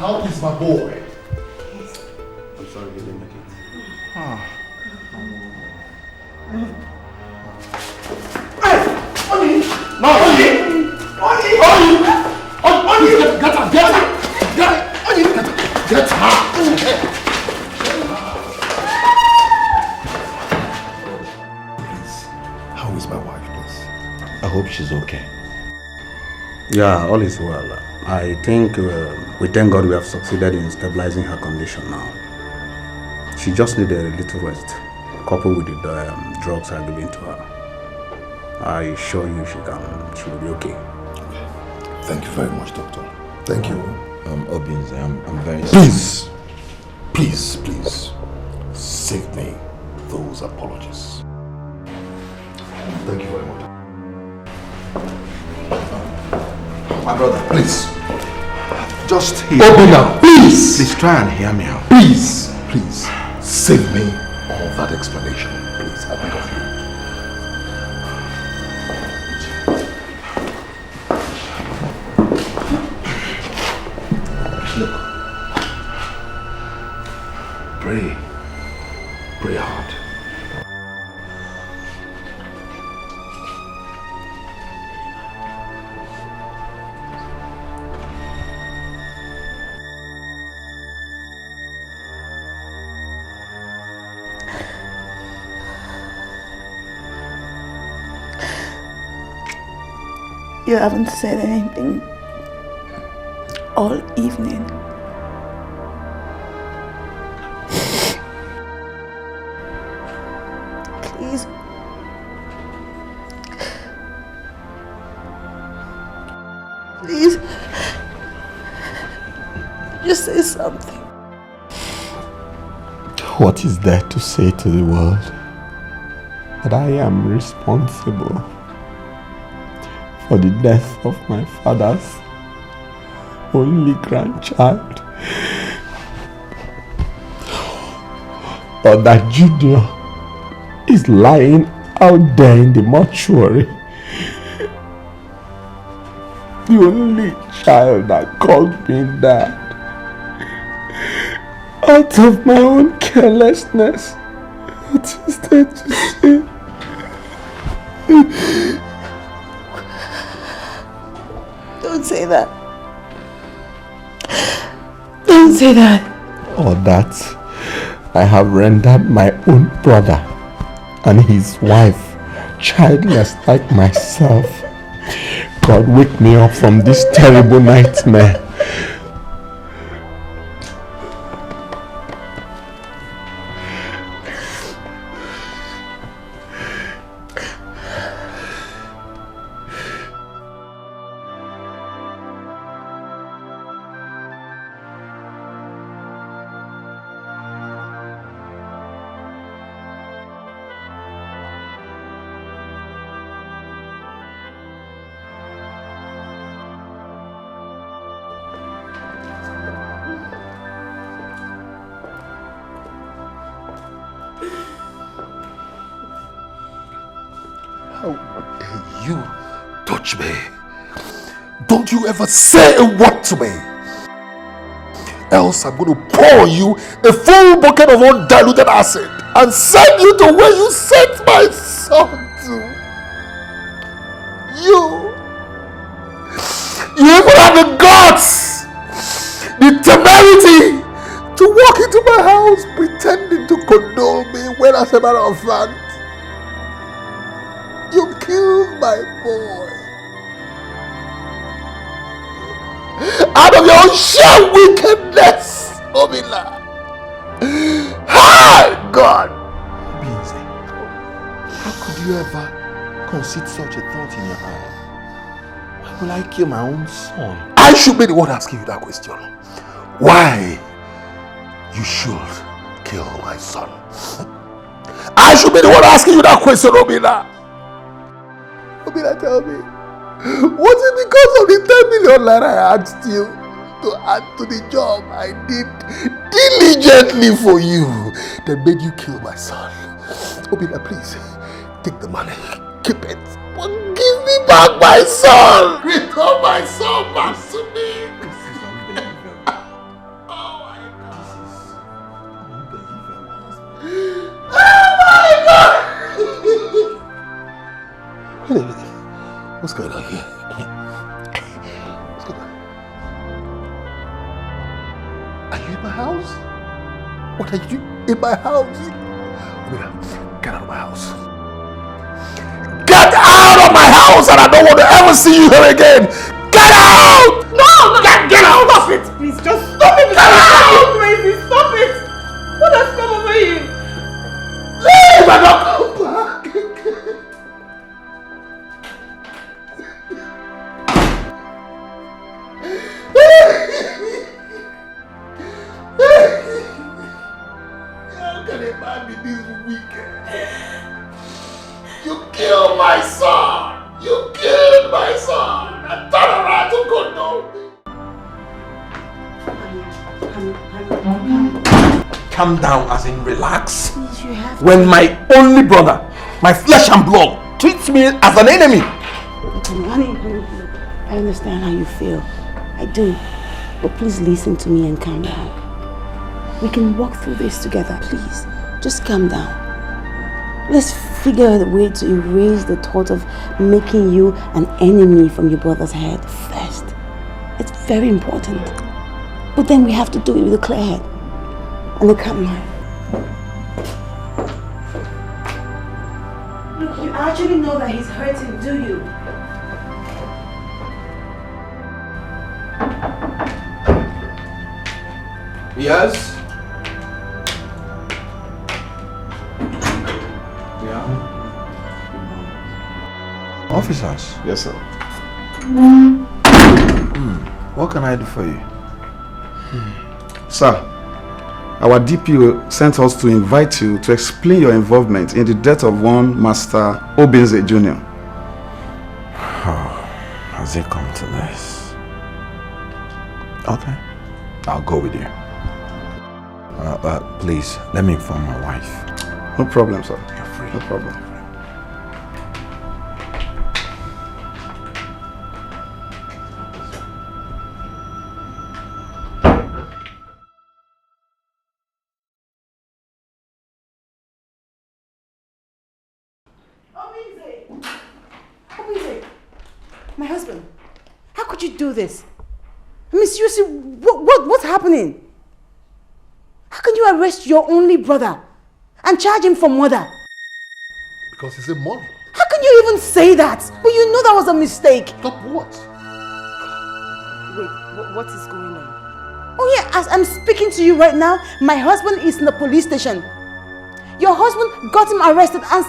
How is my boy? I'm sorry you didn't make it. Please, how is my wife, please? hope she's okay. Yeah, all is well. I think we thank God we have succeeded in stabilizing her condition now. She just needed a little rest, coupled with the drugs I given to her. I assure you she will be okay. Thank you very much, doctor. Thank you. Obinze, I'm very sorry. Please, save me those apologies. Thank you very much. My brother, Please. just hear Obina, please. Please try and hear me out. Please, save me all that explanation. Please, I beg of you. Look. Pray hard. You haven't said anything all evening. Please. Please. Just say something. What is there to say to the world? That I am responsible for the death of my father's only grandchild. Or that Junior is lying out there in the mortuary. The only child that called me dad. Out of my own carelessness. What is there to say? Don't say that. Don't say that. Or that I have rendered my own brother and his wife childless like myself. God, wake me up from this terrible nightmare. How dare you touch me? Don't you ever say a word to me. Else I'm going to pour you a full bucket of undiluted acid and send you to where you sent my son to. You even have the guts, the temerity to walk into my house pretending to condole me when, as a matter of fact, you killed my boy. Out of your own sheer wickedness, Obila. Hi, God. Obinze, how could you ever conceive such a thought in your heart? Why will I kill my own son? I should be the one asking you that question. Why you should kill my son? I should be the one asking you that question, Obila. Obila, tell me, was it because of the 10 million naira I asked you to add to the job I did diligently for you that made you kill my son? Obila, please, take the money, keep it, but give me back my son! Return my son back to me! This is unbelievable. Oh my God! What's going on here? What's going on? Are you in my house? What are you in my house? Get out of my house. Get out of my house! house and I don't want to ever see you here again. Get out! No! Get out! Stop it! Please, just stop it! Get out! Crazy! Stop it! What has come over you? Leave! I don't come back. How can a man be this wicked? You killed my son! You killed my son! And turn around to condone me! Calm down, as in relax. When my only brother, my flesh and blood, treats me as an enemy. Honey, I understand how you feel. I do. But please listen to me and calm down. We can walk through this together, please. Just calm down. Let's figure out a way to erase the thought of making you an enemy from your brother's head first. It's very important. But then we have to do it with a clear head and a calm mind. Look, you actually know that he's hurting, do you? Yes? Officers? Yes, sir. What can I do for you? Sir, our DPO sent us to invite you to explain your involvement in the death of one Master Obinze Jr. Has it come to this? Okay, I'll go with you. Please, let me inform my wife. No problem, sir. You're free. No problem. Obinze! My husband, how could you do this? I mean, seriously, what's happening? How can you arrest your only brother and charge him for murder? Because he's a murderer. How can you even say that? But you know that was a mistake. Stop what? Wait, what is going on? Oh yeah, as I'm speaking to you right now, my husband is in the police station. Your husband got him arrested and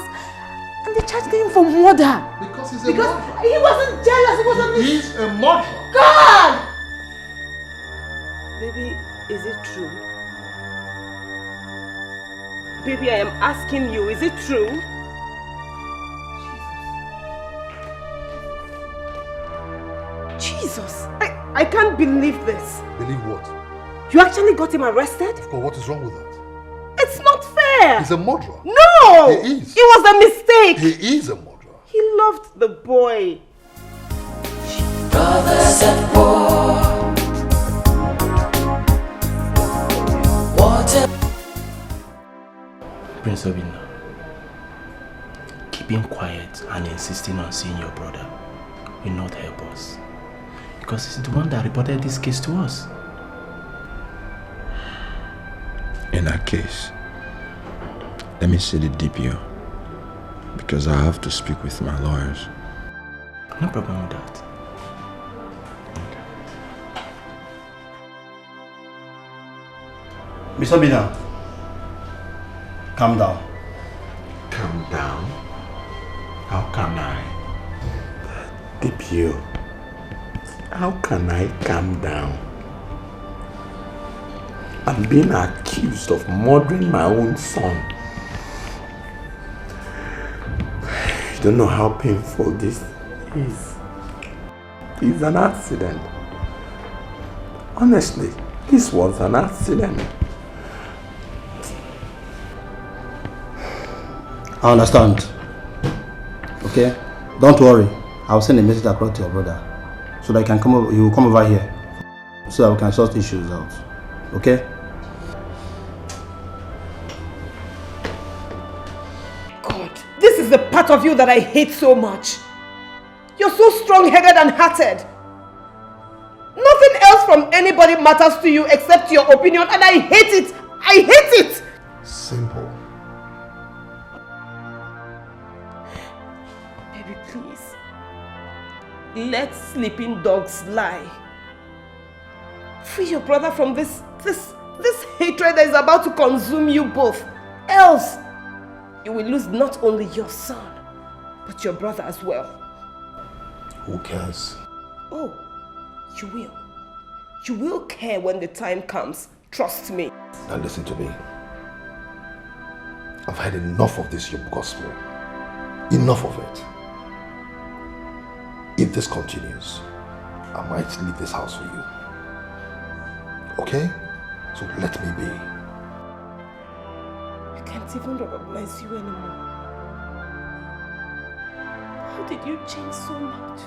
they charged him for murder. Because he's a murderer. He wasn't jealous, he was a mistake. He's a murderer. God! Baby, is it true? Baby, I am asking you, is it true? Jesus! I can't believe this. Believe what? You actually got him arrested? Of course, what is wrong with that? It's not fair. He's a murderer. No! He is. It was a mistake. He is a murderer. He loved the boy. Brothers at war. Prince Obinna, keeping quiet and insisting on seeing your brother will not help us. Because he's the one that reported this case to us. In that case, let me see the DPO. Because I have to speak with my lawyers. No problem with that. Mr. Obinna, calm down. Calm down? How can I? DPO, how can I calm down? I'm being accused of murdering my own son. You don't know how painful this is. It's an accident. Honestly, this was an accident. I understand. Okay? Don't worry. I'll send a message across to your brother so that he will come over here so that we can sort issues out. Okay? God, this is the part of you that I hate so much. You're so strong-headed and hearted. Nothing else from anybody matters to you except your opinion, and I hate it. I hate it. Simple. Baby, please. let sleeping dogs lie. Free your brother from this hatred that is about to consume you both. Else, you will lose not only your son, but your brother as well. Who cares? Oh, you will. You will care when the time comes. Trust me. Now listen to me. I've had enough of this your gospel. Enough of it. If this continues, I might leave this house for you. Okay? So let me be. I can't even recognize you anymore. How did you change so much?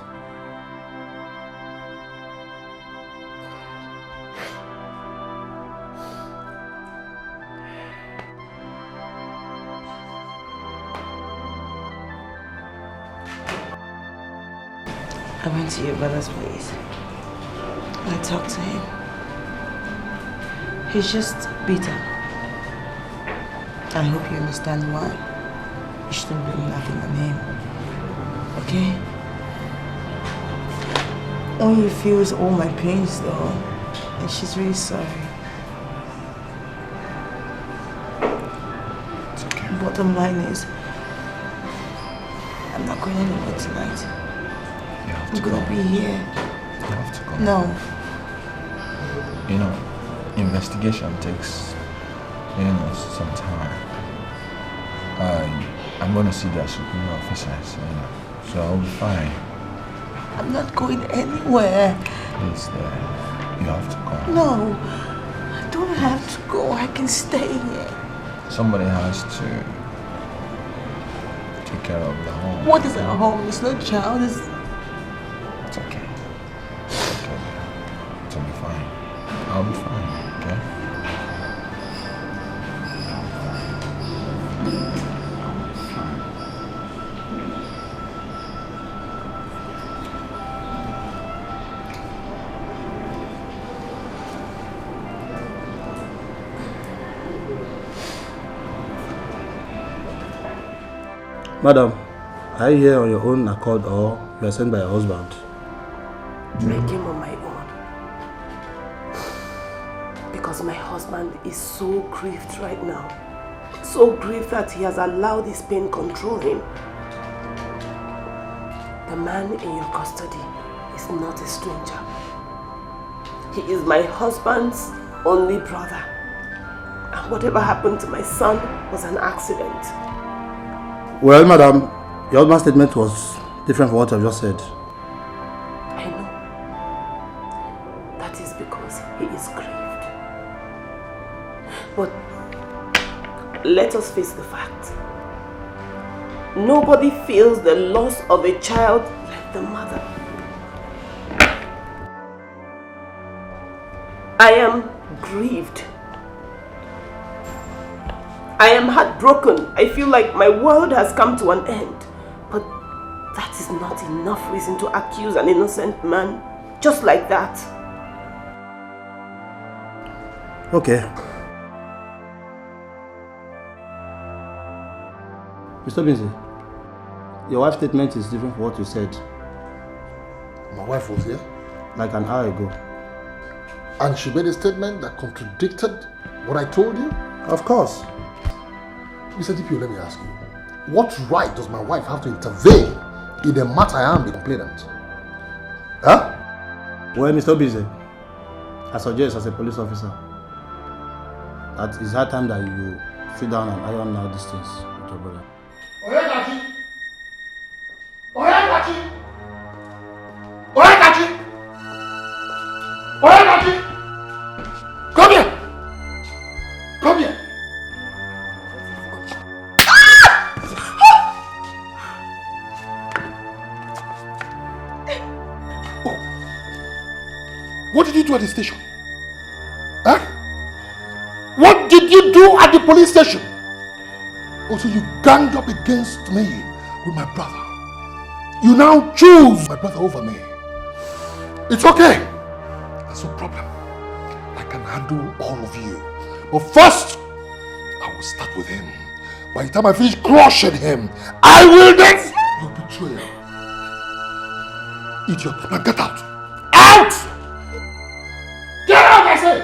I went to your brother's place. I talked to him. He's just bitter. I hope you understand why. You shouldn't blame nothing on him. Okay? All you feel is all my pains though. And she's really sorry. It's okay. Bottom line is, I'm not going anywhere tonight. I'm gonna be here. You have to go. No. You know, investigation takes, some time. I'm going to see their superior officers, so I'll be fine. I'm not going anywhere. Please, you have to go. No, I don't have to go. I can stay here. Somebody has to take care of the home. What is at home? It's no child. It's okay. It's okay. It'll be fine. I'll be fine, okay? Madam, are you here on your own accord or you are sent by your husband? I came on my own. Because my husband is so grieved right now. So grieved that he has allowed his pain control him. The man in your custody is not a stranger. He is my husband's only brother. And whatever happened to my son was an accident. Well, madam, your husband's statement was different from what I've just said. I know. That is because he is grieved. But let us face the fact. Nobody feels the loss of a child like the mother. I am grieved. I am heartbroken. I feel like my world has come to an end. But that is not enough reason to accuse an innocent man just like that. Okay. Mr. Binzi, your wife's statement is different from what you said. My wife was here? Like an hour ago. And she made a statement that contradicted what I told you? Of course. Mr. DPO, let me ask you. What right does my wife have to intervene in the matter I am the complainant? Huh? Well, Mr. Binzi, I suggest as a police officer that it's high time that you sit down and iron out these things with your brother. Oyekachi! Oyekachi! Oyekachi! Oyekachi! Come here! Come here! Oh. What did you do at the station? Huh? What did you do at the police station? Oh, so you ganged up against me with my brother. You now choose my brother over me. It's okay. That's no problem. I can handle all of you. But first, I will start with him. By the time I finish crushing him, I will then... Your betrayal. Idiot. Now get out. Out! Get out, I say!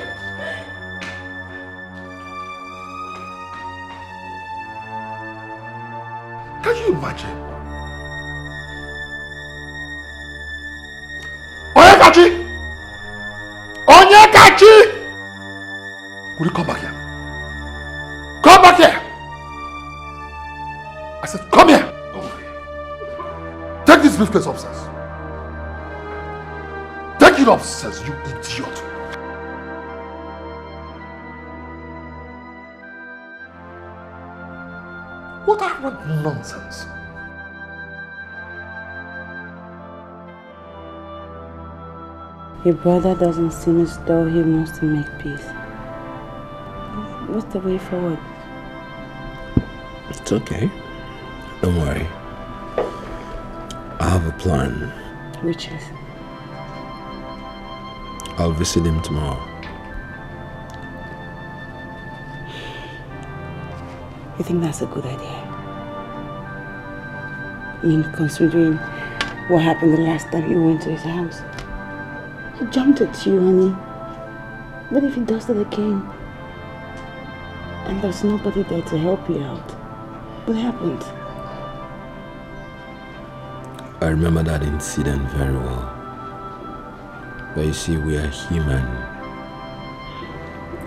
Can you imagine? Onyekachi! Onyekachi! Will you come back here? Come back here! I said, come here! Come over here. Take this briefcase upstairs. Take it upstairs, you idiot. What nonsense. Your brother doesn't seem as though he wants to make peace. What's the way forward? It's okay. Don't worry. I have a plan. Which is? I'll visit him tomorrow. You think that's a good idea? I mean, considering what happened the last time you went to his house. He jumped at you, honey. What if he does that again? And there's nobody there to help you out. What happened? I remember that incident very well. But you see, we are human.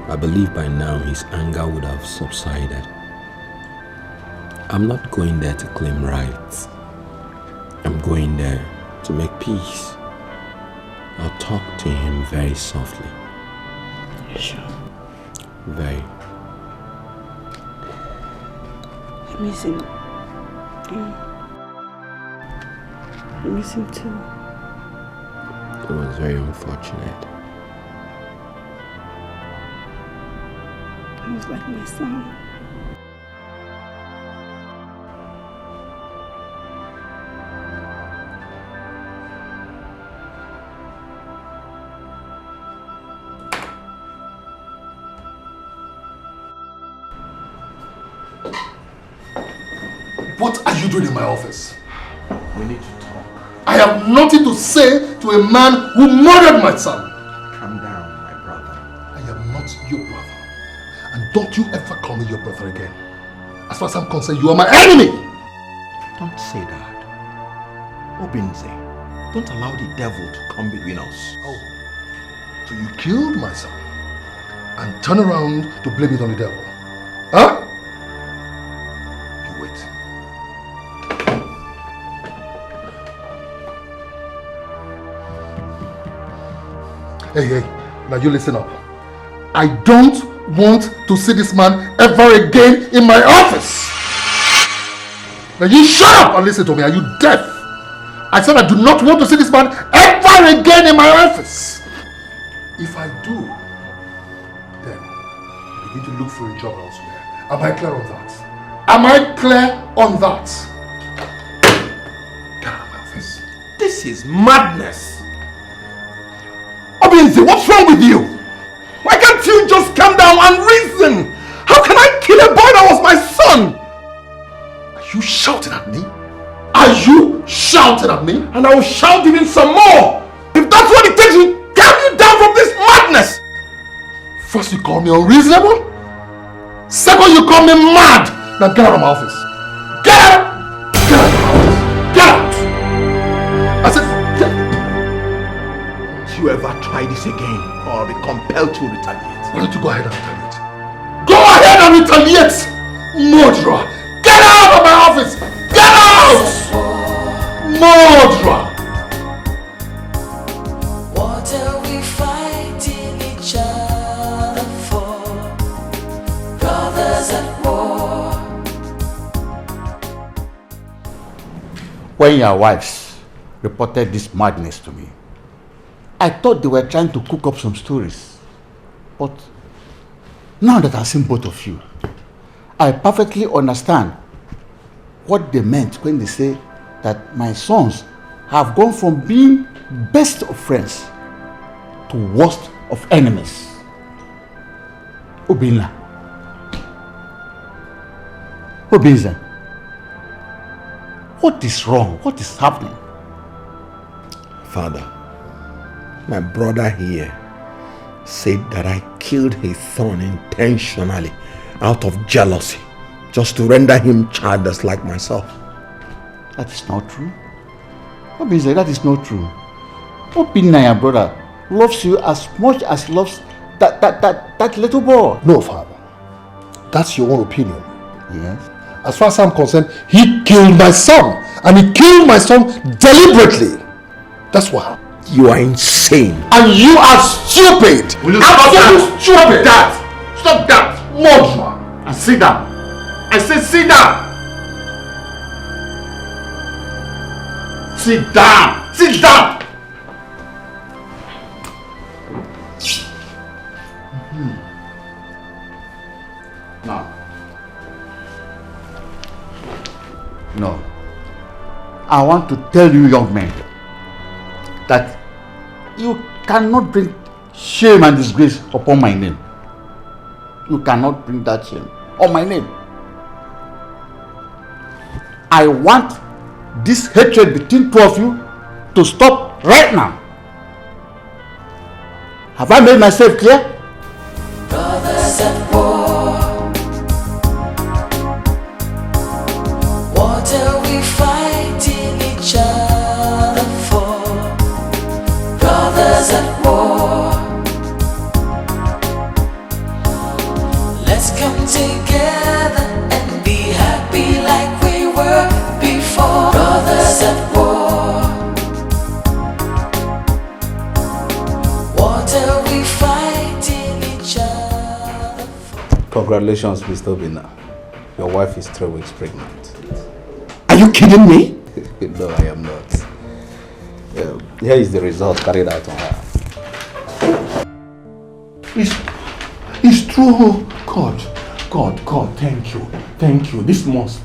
I believe by now his anger would have subsided. I'm not going there to claim rights. I'm going there to make peace. I'll talk to him very softly. You sure? Very. I miss him. I miss him too. It was very unfortunate. He was like my son. What are you doing in my office? We need to talk. I have nothing to say to a man who murdered my son. Calm down, my brother. I am not your brother. And don't you ever call me your brother again. As far as I'm concerned, you are my enemy. Don't say that. Obinze, don't allow the devil to come between us. Oh, so you killed my son and turn around to blame it on the devil. Huh? You wait. Hey, now you listen up. I don't want to see this man ever again in my office. Now you shut up and listen to me. Are you deaf? I said I do not want to see this man ever again in my office. If I do, then begin to look for a job elsewhere. Am I clear on that? Am I clear on that? Get out of my office. This is madness. Obinze, what's wrong with you? Why can't you just calm down and reason? How can I kill a boy that was my son? Are you shouting at me? Are you shouting at me? And I will shout even some more. If that's what it takes to calm you down from this madness. First you call me unreasonable. Second you call me mad. Now get out of my office. Get out! Get out of my office. Get out! I said, get out. If you ever try this again, I'll be compelled to retaliate. Why don't you go ahead and retaliate? Go ahead and retaliate! Murderer! Get out of my office! Get out! Murderer! What are we fighting each other for? Brothers at war. When your wives reported this madness to me, I thought they were trying to cook up some stories. But now that I've seen both of you, I perfectly understand what they meant when they say that my sons have gone from being best of friends to worst of enemies. Obinna. Obinze. What is wrong? What is happening? Father, my brother here said that I killed his son intentionally out of jealousy, just to render him childless like myself. That is not true. Obinze, that is not true. Obinna, your brother, loves you as much as he loves that little boy. No, Father. That's your own opinion. Yes. As far as I'm concerned, he killed my son. And he killed my son deliberately. That's what happened. You are insane. And you are stupid. Will you stop stupid? Stop that! Murderer! And sit down. I said sit down! Sit down! Sit down! No. I want to tell you, young men, that you cannot bring shame and disgrace upon my name. You cannot bring that shame on my name. I want this hatred between two of you to stop right now. Have I made myself clear? Brothers at war, what are we fighting each other for? Brothers at war, let's come together and be happy like we were before. Brothers at war, what are we fighting each other for? Congratulations, Mr. Obinna. Your wife is 3 weeks pregnant. Are you kidding me? No, I am not. Here is the result carried out on her. It's true. God, thank you. Thank you. This must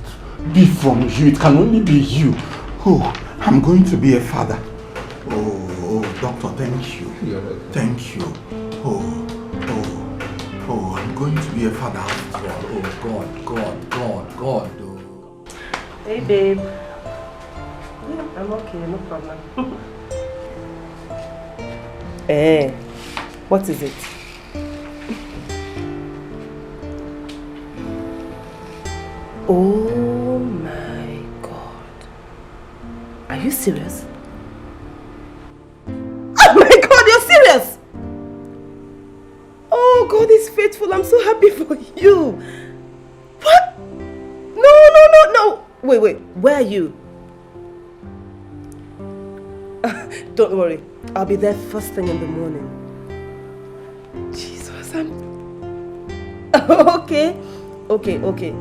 be from you. It can only be you. Oh, I'm going to be a father. Oh, doctor, thank you. Thank you. Oh, I'm going to be a father after all. Oh, God. Oh. Hey, babe. Yeah, I'm okay, no problem. Eh, what is it? Oh my God. Are you serious? Oh my God, you're serious! Oh, God is faithful. I'm so happy for you. What? No. Wait. Where are you? Don't worry. I'll be there first thing in the morning. Jesus, Okay.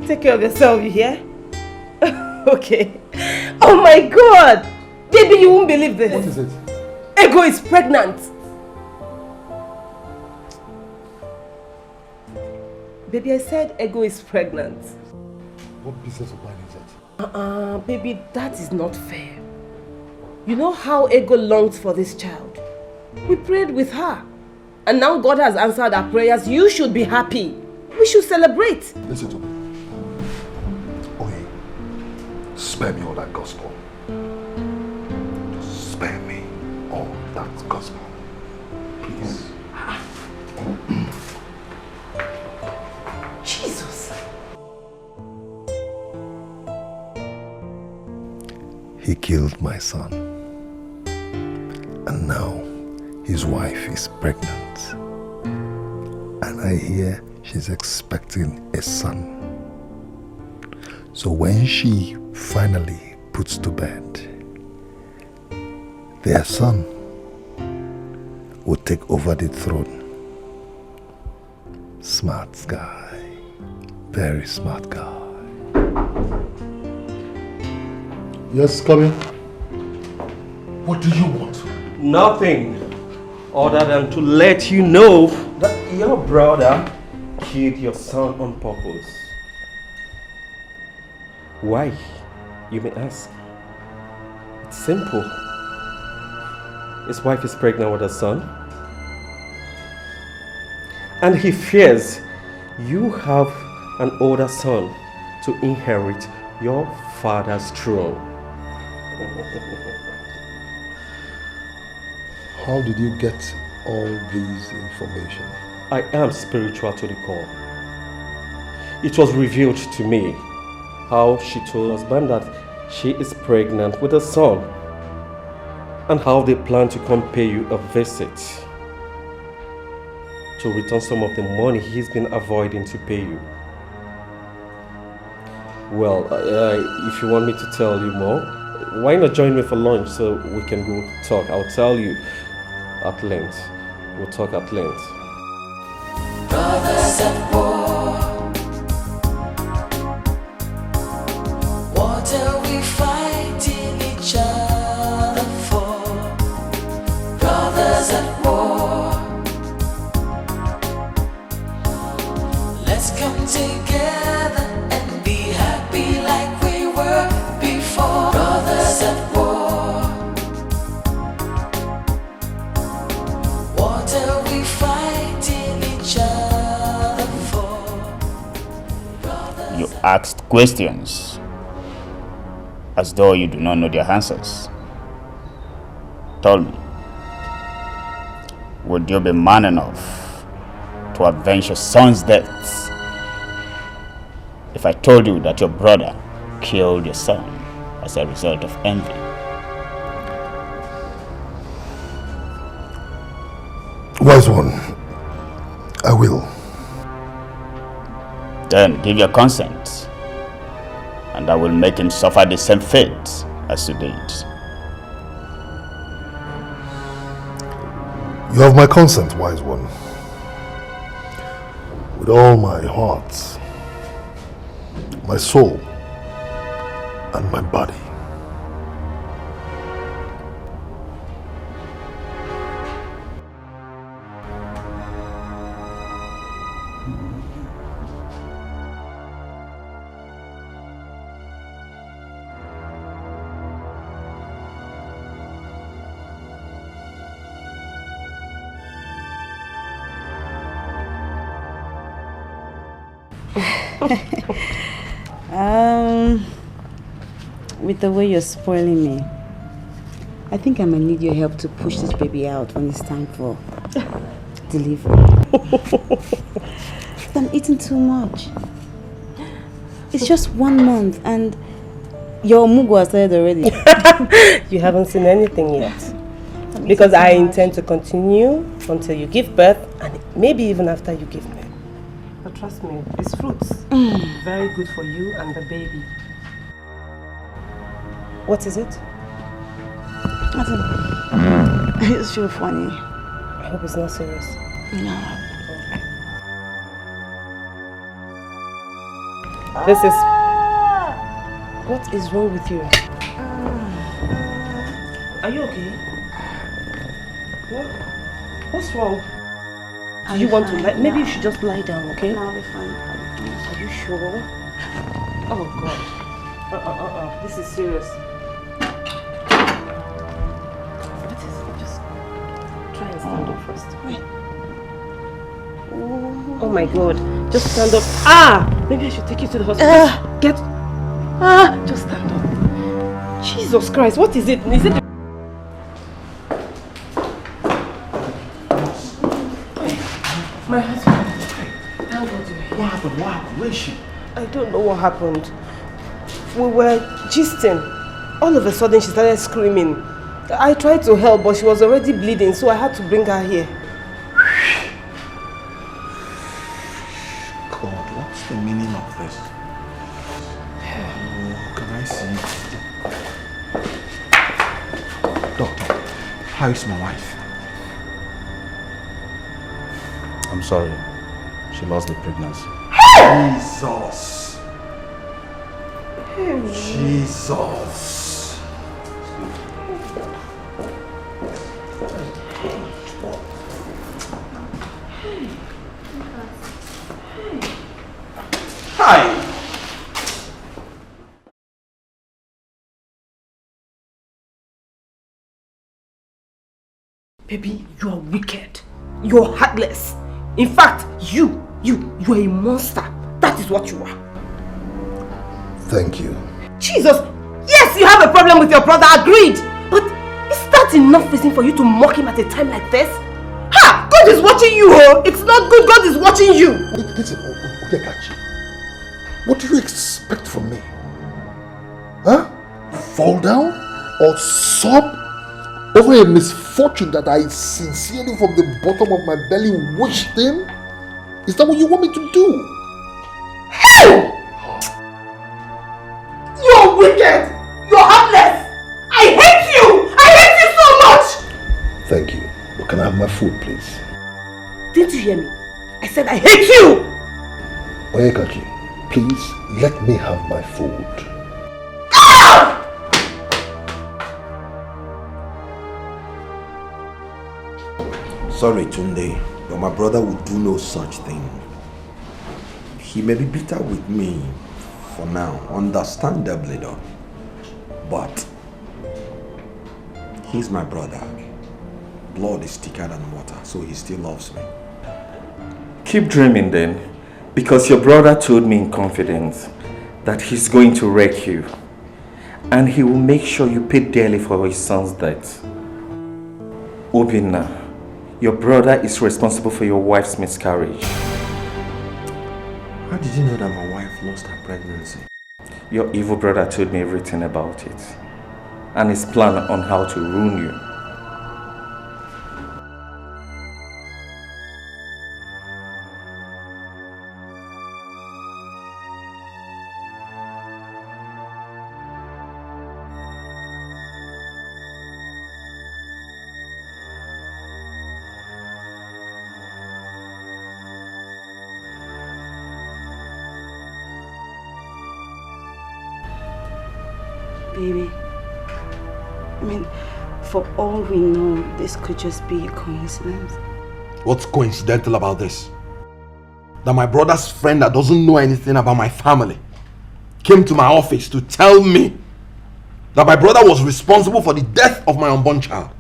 Take care of yourself, you hear? Okay. Oh my God! Baby, you won't believe this. What is it? Ego is pregnant. Baby, I said Ego is pregnant. What business of mine is that? Baby, that is not fair. You know how Ego longed for this child. We prayed with her. And now God has answered our prayers. You should be happy. We should celebrate. Listen to me. Spare me all that gospel. Just spare me all that gospel. Please. Jesus. He killed my son. And now his wife is pregnant. And I hear she's expecting a son. So when she finally puts to bed, their son will take over the throne. Smart guy. Very smart guy. Yes, come in. What do you want? Nothing other than to let you know that your brother killed your son on purpose. Why, you may ask? It's simple. His wife is pregnant with a son, and he fears you have an older son to inherit your father's throne. how did you get all these information? I am spiritual to the core. It was revealed to me how she told her husband that she is pregnant with a son and how they plan to come pay you a visit to return some of the money he's been avoiding to pay you. Well, if you want me to tell you more, why not join me for lunch so we can go talk? I'll tell you at length. We'll talk at length. Brothers at war, what are we fighting each other for? Brothers at war, let's come together and be happy like we were before. Brothers at war, what are we fighting each other for? You asked questions as though you do not know their answers. Tell me, would you be man enough to avenge your son's death if I told you that your brother killed your son as a result of envy? Wise one, I will. Then give your consent, and I will make him suffer the same fate as you did. You have my consent, wise one. With all my heart, my soul, and my body. With the way you're spoiling me, I think I might need your help to push this baby out when it's time for delivery. I'm eating too much. It's just 1 month and your mugu has started already. You haven't seen anything yet. Because I intend to continue until you give birth and maybe even after you give birth. But trust me, it's fruits. Very good for you and the baby. What is it? Nothing. I just feel funny. I hope it's not serious. No. This is... What is wrong with you? Are you okay? What's wrong? Do you want to lie? Maybe you should just lie down, okay? No, I'll be fine. Are you sure? Oh God. This is serious. What is it? Just try and stand up first. Oh my God. Just stand up. Maybe I should take you to the hospital. Just stand up. Jesus Christ, what is it? Is it... My husband. Thank God you're here. What happened? What happened? Where is she? I don't know what happened. We were gisting. All of a sudden she started screaming. I tried to help, but she was already bleeding, so I had to bring her here. God, what's the meaning of this? Can I see? Doctor, how is my wife? I'm sorry. She lost the pregnancy. Jesus. Jesus. Hi. Baby, you are wicked. You're heartless. In fact, you are a monster. That is what you are. Thank you. Jesus! Yes, you have a problem with your brother, agreed. But is that that enough reason for you to mock him at a time like this? Ha! God is watching you, oh! It's not good, God is watching you! Listen, Onyekachi, what do you expect from me? Huh? Fall down or sob over a misfortune that I sincerely from the bottom of my belly wished him? Is that what you want me to do? Hell! You're wicked! You're heartless! I hate you! I hate you so much! Thank you. But can I have my food, please? Didn't you hear me? I said I hate you! Onyekachi, please let me have my food. Sorry, Tunde, but my brother would do no such thing. He may be bitter with me for now, understandably though. But he's my brother. Blood is thicker than water, so he still loves me. Keep dreaming then, because your brother told me in confidence that he's going to wreck you. And he will make sure you pay dearly for his son's death. Obinna, your brother is responsible for your wife's miscarriage. How did you know that my wife lost her pregnancy? Your evil brother told me everything about it. And his plan on how to ruin you. Baby, I mean, for all we know, this could just be a coincidence. What's coincidental about this? That my brother's friend that doesn't know anything about my family came to my office to tell me that my brother was responsible for the death of my unborn child.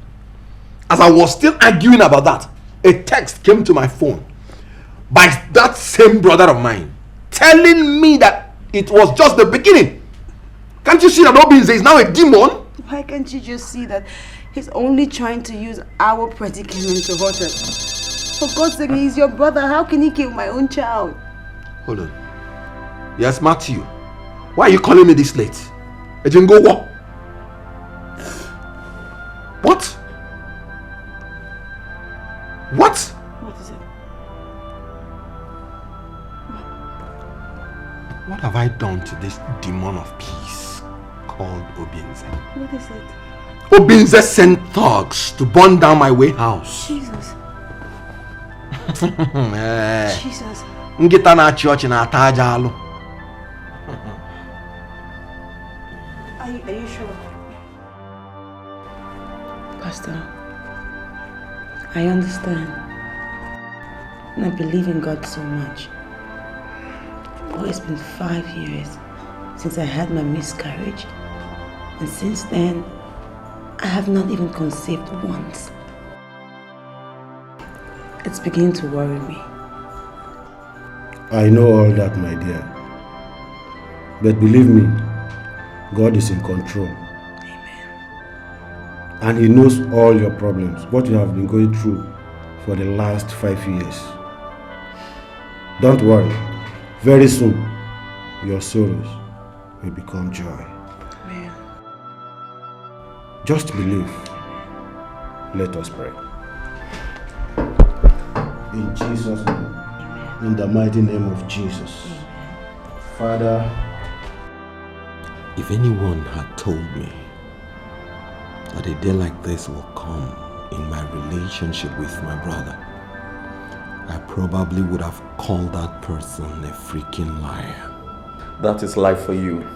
As I was still arguing about that, a text came to my phone by that same brother of mine telling me that it was just the beginning. Can't you see that Obinze is now a demon? Why can't you just see that he's only trying to use our predicament to hurt us? For God's sake, he's your brother. How can he kill my own child? Hold on. Yes, Matthew. Why are you calling me this late? Ejingo, what? What? What? What is it? What have I done to this demon of peace called Obinze? What is it? Obinze sent thugs to burn down my warehouse. Jesus. Jesus. Ngita na-achị ọchị na-ata aja alụ. Are you sure? Pastor, I understand. And I believe in God so much. Oh, it's been 5 years since I had my miscarriage. And since then, I have not even conceived once. It's beginning to worry me. I know all that, my dear. But believe me, God is in control. Amen. And He knows all your problems, what you have been going through for the last 5 years. Don't worry. Very soon, your sorrows will become joy. Amen. Just believe. Let us pray. In Jesus' name. In the mighty name of Jesus. Father, If anyone had told me that a day like this will come in my relationship with my brother, I probably would have called that person a freaking liar. That is life for you.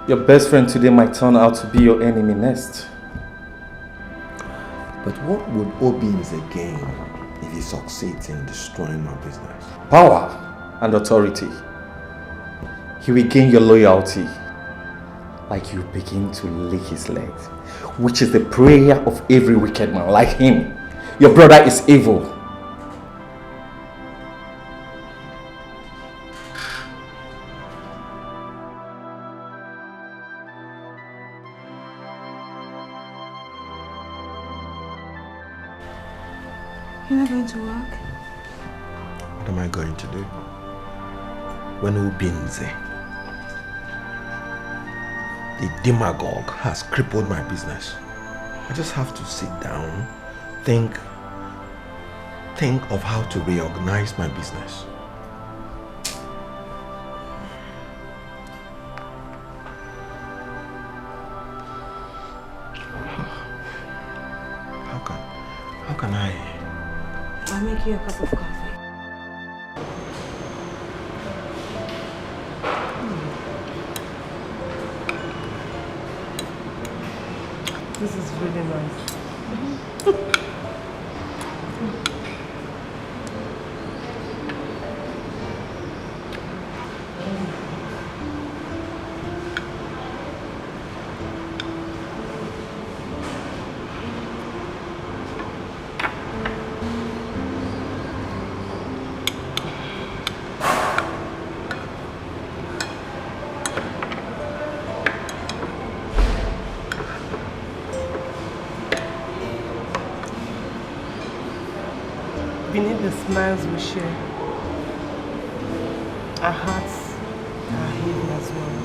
Your best friend today might turn out to be your enemy next. But what would Obinze gain if he succeeds in destroying my business? Power and authority. He will gain your loyalty. Like you begin to lick his legs, which is the prayer of every wicked man like him. Your brother is evil. You're not going to work? What am I going to do? When Ubinze, the demagogue, has crippled my business, I just have to sit down, think of how to reorganize my business. How can I? I'll make you a cup of coffee. This is really nice. Beneath the smiles we share, our hearts are heavy as well.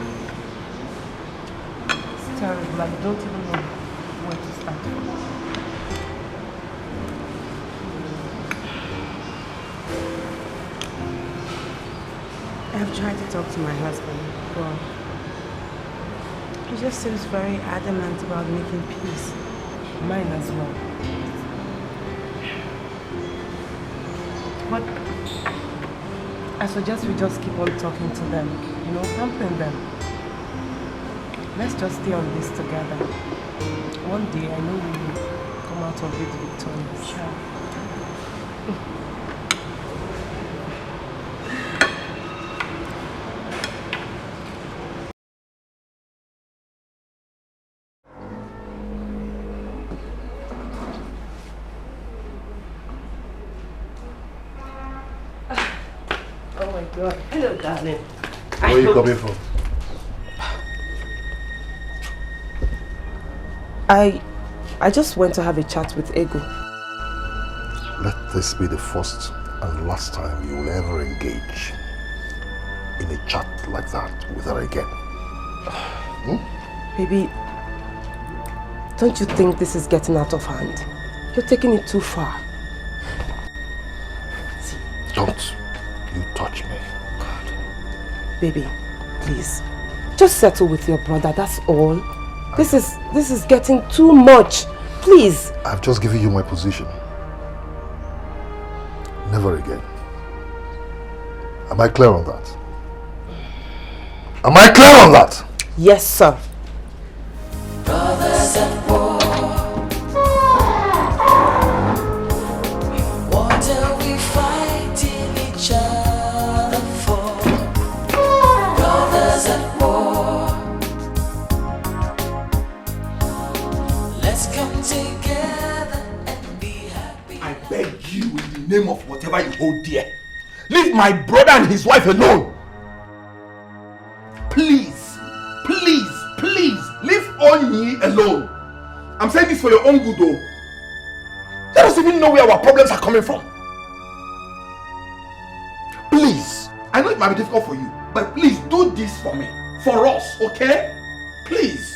It's terrible, I don't even know where to start from. I've tried to talk to my husband, but he just seems very adamant about making peace. Mine as well. But I suggest we just keep on talking to them, you know, pampering them. Let's just stay on this together. One day I know we will come out of it victorious. Sure. Oh my God. Hello, darling. Where are you coming from? I just went to have a chat with Ego. Let this be the first and last time you will ever engage in a chat like that with her again. Baby, don't you think this is getting out of hand? You're taking it too far. Don't you touch me. Baby, please. Just settle with your brother, that's all. This is getting too much. Please. I've just given you my position. Never again. Am I clear on that? Am I clear on that? Yes, sir. Brothers at war. What are we fighting each other for? Brothers at war. Let's come together and be happy. I beg you in the name of whatever you hold dear, leave my brother and his wife alone. Please, please, please, leave Onyi alone. I'm saying this for your own good though. Let us even know where our problems are coming from. Please, I know it might be difficult for you, but please do this for me, for us, okay? Please.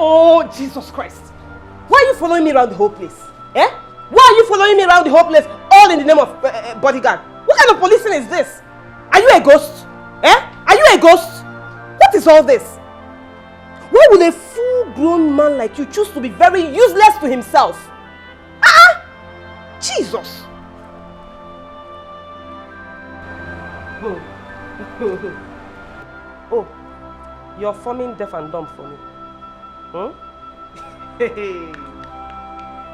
Oh, Jesus Christ. Why are you following me around the whole place? Eh? Why are you following me around the whole place all in the name of bodyguard? What kind of policing is this? Are you a ghost? Eh? Are you a ghost? What is all this? Why will a full-grown man like you choose to be very useless to himself? Jesus! Oh, you're forming deaf and dumb for me.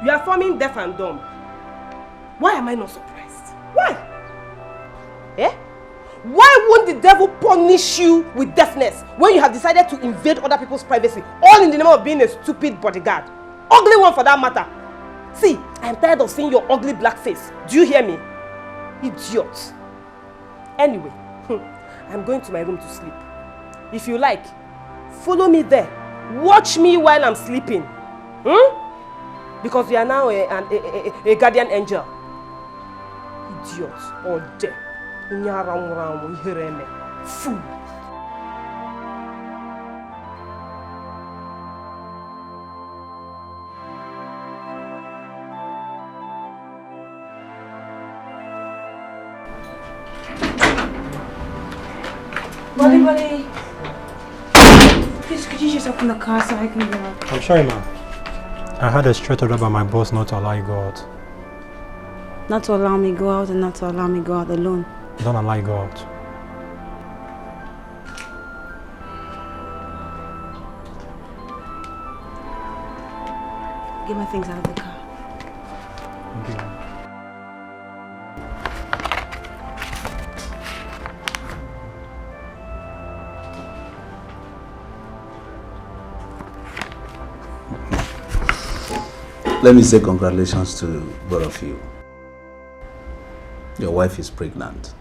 You are forming deaf and dumb. Why am I not surprised? Why? Eh? Why won't the devil punish you with deafness when you have decided to invade other people's privacy, all in the name of being a stupid bodyguard? Ugly one for that matter. See, I am tired of seeing your ugly black face. Do you hear me? Idiot. Anyway, I'm going to my room to sleep. If you like, follow me there. Watch me while I'm sleeping. Because you are now a guardian angel. Idiot. Or dead. Fool. Buddy. Please, could you just open the car so I can go out? I'm sorry, ma'am. I had a straight order by my boss not to allow you go out. Not to allow me go out and not to allow me go out alone. Don't allow you go out. Get my things out of the car. Thank you. Let me say congratulations to both of you. Your wife is pregnant.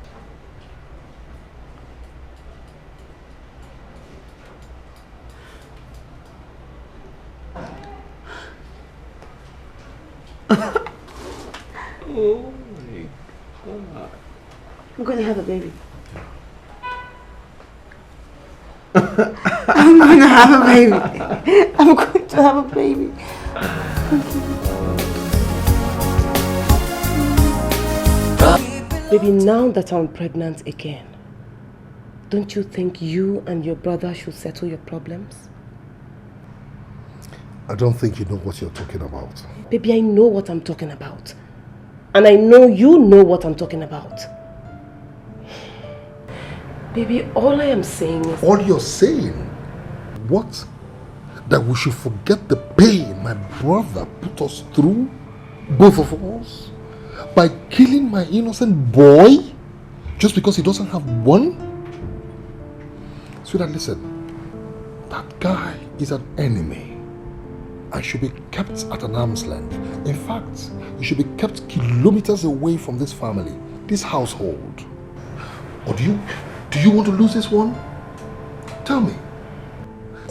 Oh my God. I'm going to have a baby. I'm going to have a baby. I'm going to have a baby. Baby, now that I'm pregnant again, don't you think you and your brother should settle your problems? I don't think you know what you're talking about. Baby, I know what I'm talking about. And I know you know what I'm talking about. Baby, all I am saying is... All you're saying? What? That we should forget the pain my brother put us through? Both of us? By killing my innocent boy? Just because he doesn't have one? Sweetheart, listen. That guy is an enemy. And should be kept at an arm's length. In fact, he should be kept kilometers away from this family, this household. Or do you want to lose this one? Tell me.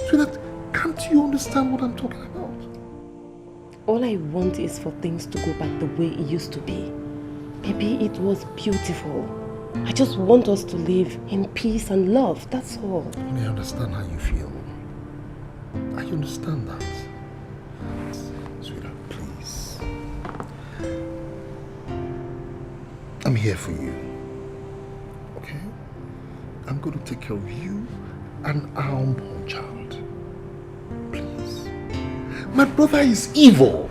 Sweetheart, can't you understand what I'm talking about? All I want is for things to go back the way it used to be. Baby, it was beautiful. I just want us to live in peace and love, that's all. I understand how you feel. I understand that. Sweetheart, please. I'm here for you. Okay? I'm going to take care of you and our unborn child. Please. My brother is evil.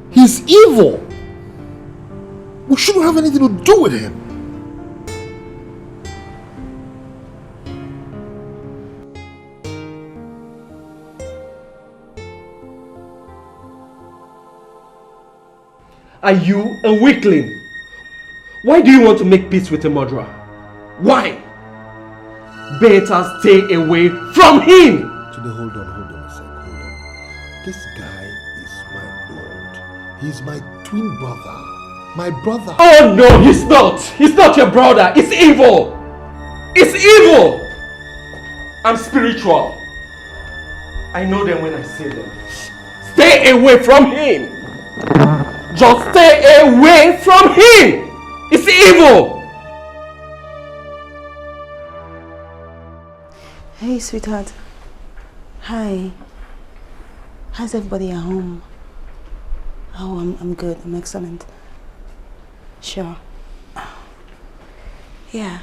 He's evil. We shouldn't have anything to do with him. Are you a weakling? Why do you want to make peace with a murderer? Why? Better stay away from him! Today, hold on a sec, hold on. This guy is my blood. He's my twin brother. My brother. Oh no, he's not! He's not your brother! It's evil! It's evil! I'm spiritual. I know them when I see them. Stay away from him! Just stay away from him! It's evil! Hey, sweetheart. Hi. How's everybody at home? Oh, I'm good. I'm excellent. Sure. Yeah.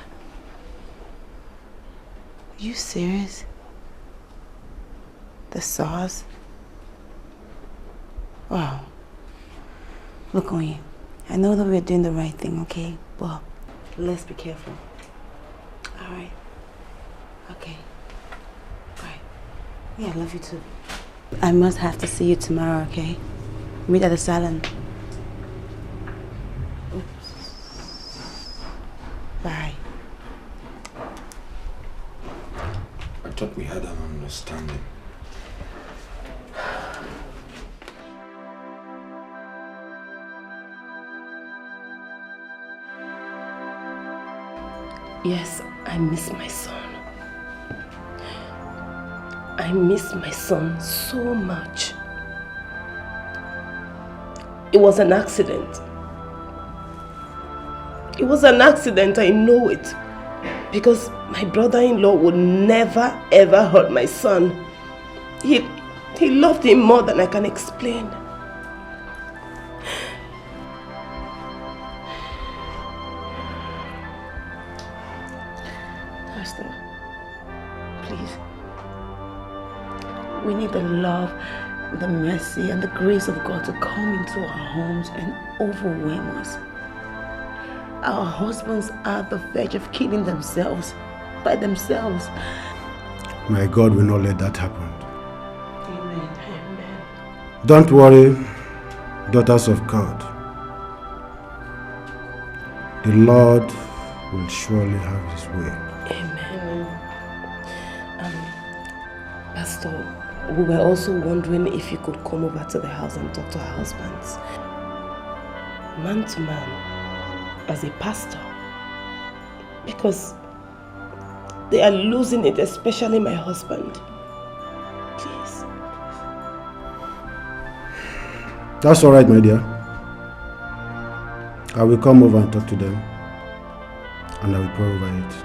Are you serious? The SARS? Wow. Look on you. I know that we're doing the right thing, okay? But let's be careful. Alright. Okay. Alright. Yeah, I love you too. I must have to see you tomorrow, okay? Meet at the salon. Oops. Bye. thought we had an understanding. Yes, I miss my son. I miss my son so much. It was an accident. It was an accident, I know it. Because my brother-in-law would never ever hurt my son. He loved him more than I can explain. Pastor, please. We need the love, the mercy, and the grace of God to come into our homes and overwhelm us. Our husbands are at the verge of killing themselves by themselves. My God will not let that happen. Amen. Amen. Don't worry, daughters of God. The Lord will surely have his way. Amen. Pastor, we were also wondering if you could come over to the house and talk to our husbands. Man to man, as a pastor. Because they are losing it, especially my husband. Please. That's all right, my dear. I will come over and talk to them. And I will pray over it.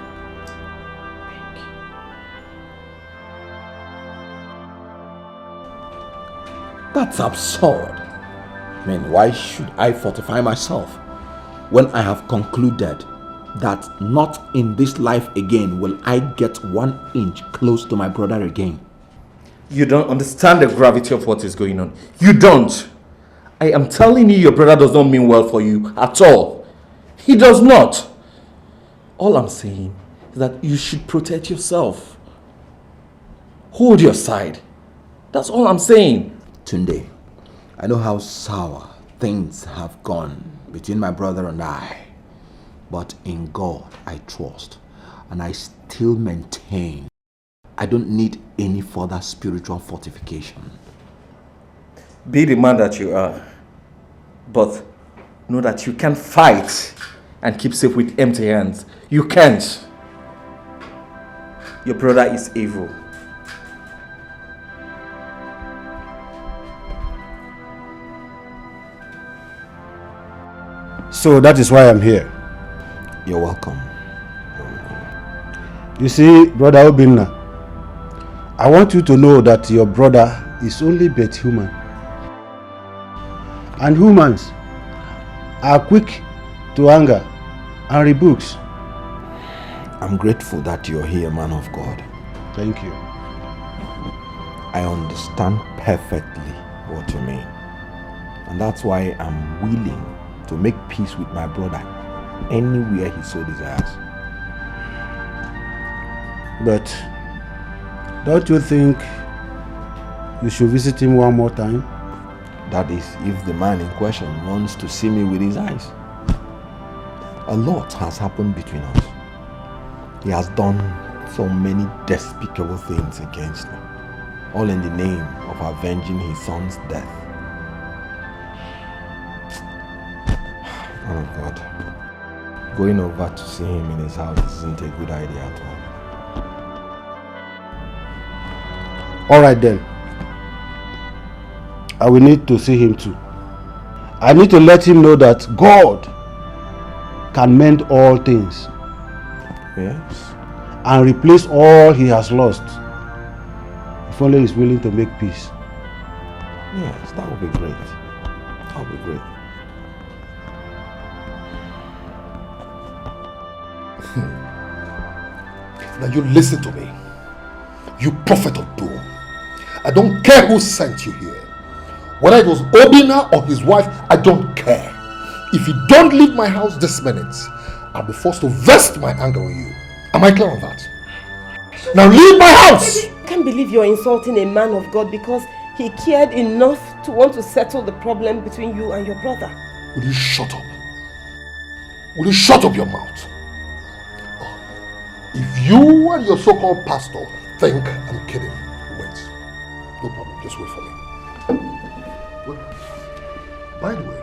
That's absurd. I mean, why should I fortify myself when I have concluded that not in this life again will I get 1 inch close to my brother again? You don't understand the gravity of what is going on. You don't. I am telling you, your brother does not mean well for you at all. He does not. All I'm saying is that you should protect yourself. Hold your side. That's all I'm saying. Tunde, I know how sour things have gone between my brother and I. But in God I trust. And I still maintain I don't need any further spiritual fortification. Be the man that you are. But know that you can't fight and keep safe with empty hands. You can't. Your brother is evil. So that is why I'm here. You're welcome. You see, Brother Obinna, I want you to know that your brother is only but human. And humans are quick to anger and rebukes. I'm grateful that you're here, man of God. Thank you. I understand perfectly what you mean. And that's why I'm willing to make peace with my brother anywhere he so desires. But don't you think you should visit him one more time? That is, if the man in question wants to see me with his eyes. A lot has happened between us. He has done so many despicable things against me, all in the name of avenging his son's death. Oh God, going over to see him in his house isn't a good idea at all. All right then. I will need to see him too. I need to let him know that God can mend all things. Yes. And replace all he has lost. If only he is willing to make peace. Yes, that would be great. That would be great. Now you listen to me. You prophet of doom. I don't care who sent you here. Whether it was Obinna or his wife, I don't care. If you don't leave my house this minute, I'll be forced to vest my anger on you. Am I clear on that? Now leave my house! I can't believe you're insulting a man of God because he cared enough to want to settle the problem between you and your brother. Will you shut up? Will you shut up your mouth? If you and your so-called pastor think I'm kidding. Wait. No problem. Just wait for me. Wait. By the way,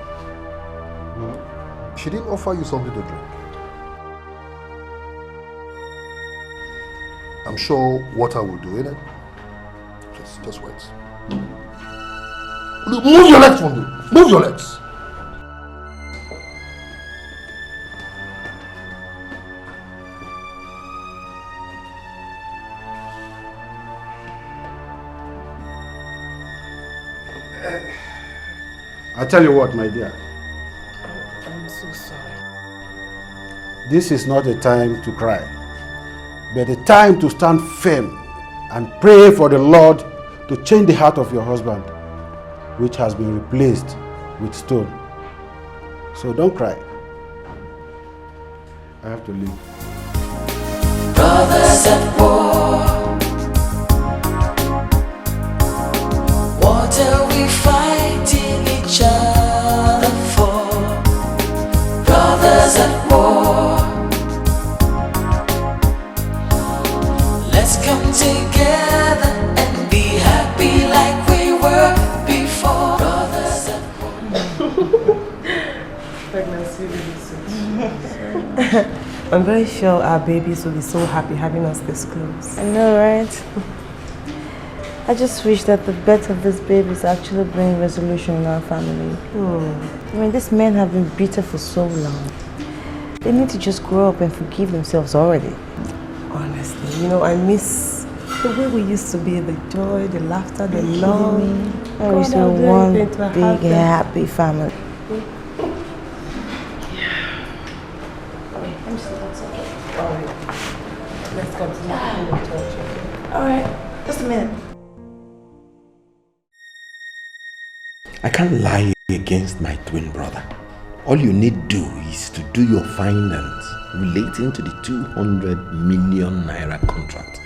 she didn't offer you something to drink. I'm sure water will do, innit? Just wait. Move your legs, Fundu. Move your legs. I tell you what, my dear. I'm so sorry. This is not a time to cry, but a time to stand firm and pray for the Lord to change the heart of your husband, which has been replaced with stone. So don't cry. I have to leave. Brothers at war, what are we fighting each other for? Brothers at war, let's come together and be happy like we were before. Brothers at war. Pregnancy really sweet. I'm very sure our babies will be so happy having us this close. I know, right? I just wish that the birth of these babies actually bring resolution in our family. I mean, these men have been bitter for so long. They need to just grow up and forgive themselves already. Honestly, I miss the way we used to be, the joy, the laughter, the love. I wish we were one big happy family. Let's continue the torture. Alright, just a minute. I can't lie against my twin brother. All you need do is to do your findings relating to the 200 million naira contract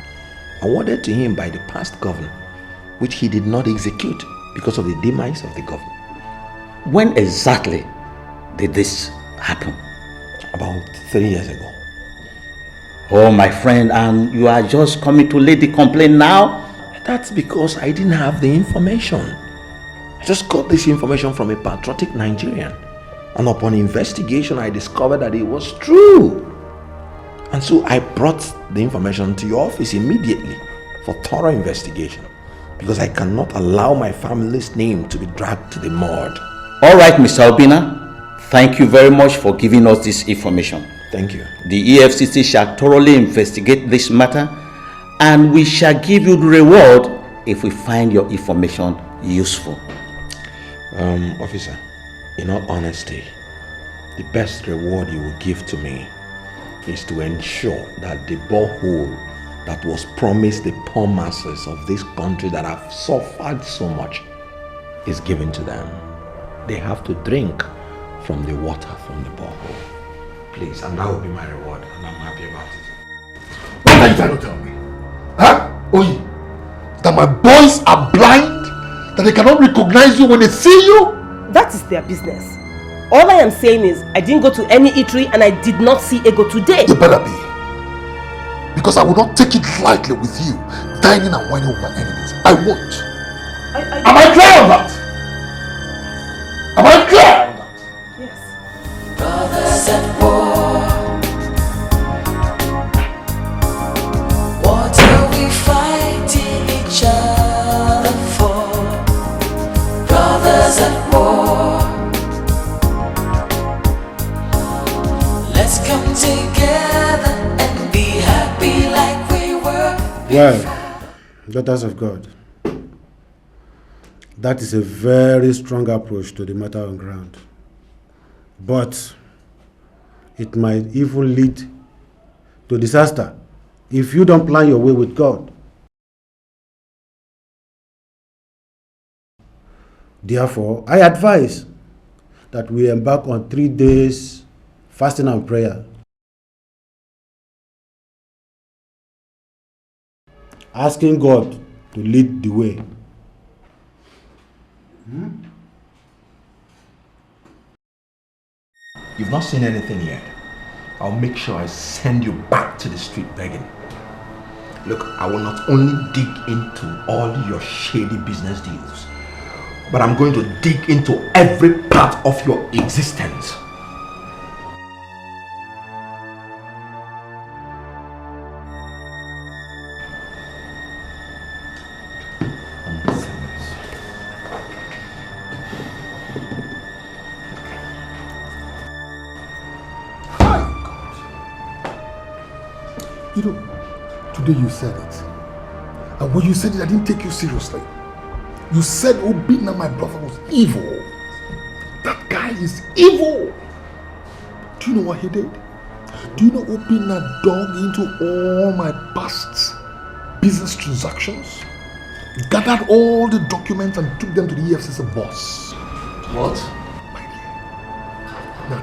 awarded to him by the past governor, which he did not execute because of the demise of the governor. When exactly did this happen? About 3 years ago. Oh, my friend, and you are just coming to lay the complaint now? That's because I didn't have the information. I just got this information from a patriotic Nigerian. And upon investigation, I discovered that it was true. And so I brought the information to your office immediately for thorough investigation. Because I cannot allow my family's name to be dragged to the mud. All right, Mr. Obina. Thank you very much for giving us this information. Thank you. The EFCC shall thoroughly investigate this matter, and we shall give you the reward if we find your information useful. Officer, in all honesty, the best reward you will give to me is to ensure that the borehole that was promised the poor masses of this country that have suffered so much is given to them. They have to drink from the water from the borehole. Please, and that will be my reward, and I'm happy about it. What are you trying to tell me? Huh? Oyi, that my boys are blind? That they cannot recognize you when they see you? That is their business. All I am saying is, I didn't go to any eatery and I did not see Ego today. You better be. Because I will not take it lightly with you, dining and whining with my enemies. I won't. Am I clear on that? Am I clear? Brothers at war, what are we fighting each other for? Brothers at war, let's come together and be happy like we were. Well, daughters of God, that is a very strong approach to the matter on ground. But it might even lead to disaster if you don't plan your way with God. Therefore, I advise that we embark on 3 days fasting and prayer. Asking God to lead the way. You've not seen anything yet. I'll make sure I send you back to the street begging. Look, I will not only dig into all your shady business deals, but I'm going to dig into every part of your existence. You know, today you said it. And when you said it, I didn't take you seriously. You said Obinna, my brother, was evil. That guy is evil. Do you know what he did? Do you know Obinna dug into all my past business transactions? Gathered all the documents and took them to the EFCC boss. What? Now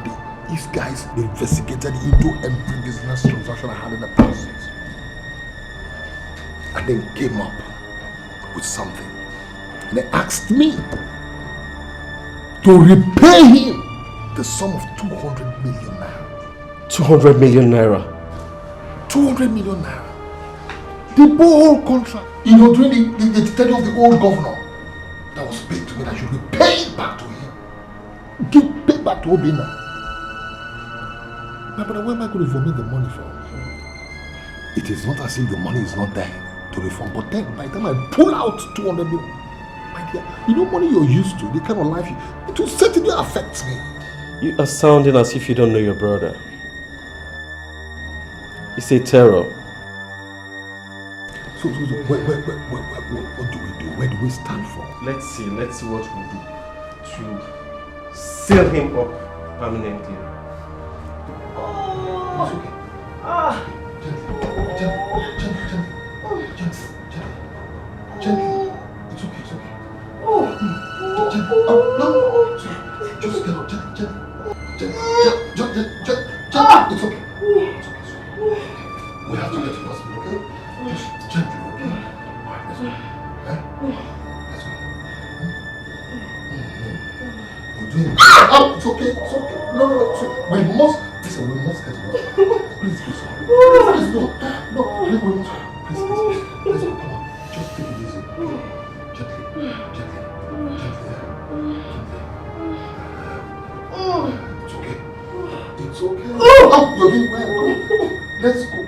these guys investigated into every business transaction I had in the past. And then came up with something. And they asked me to repay him the sum of 200 million naira. 200 million naira? 200 million naira. The whole contract, you know, during the tenure of the old governor, that was paid to me, that should be paid back to him. Give paid back to Obinna. But where am I going to vomit the money from? It is not as if the money is not there to reform, but then by the time I pull out 200 million, my dear, you know money you're used to, the kind of life it will certainly affect me. You are sounding as if you don't know your brother. He's a terror. So what do we do? Where do we stand for? Let's see what we do to seal him up permanently. Gently. It's okay. Gently. No. Just get up. Gently. It's okay. We have to get to the hospital, okay? Just gently, okay? Alright, let's go. Let's go. We're doing it. Oh, it's okay. No. We must get to the hospital. Please, no. Please, we must. Please, let's go. Come on. Just take it easy. Gently. It's okay. Oh, you're doing well. Let's go.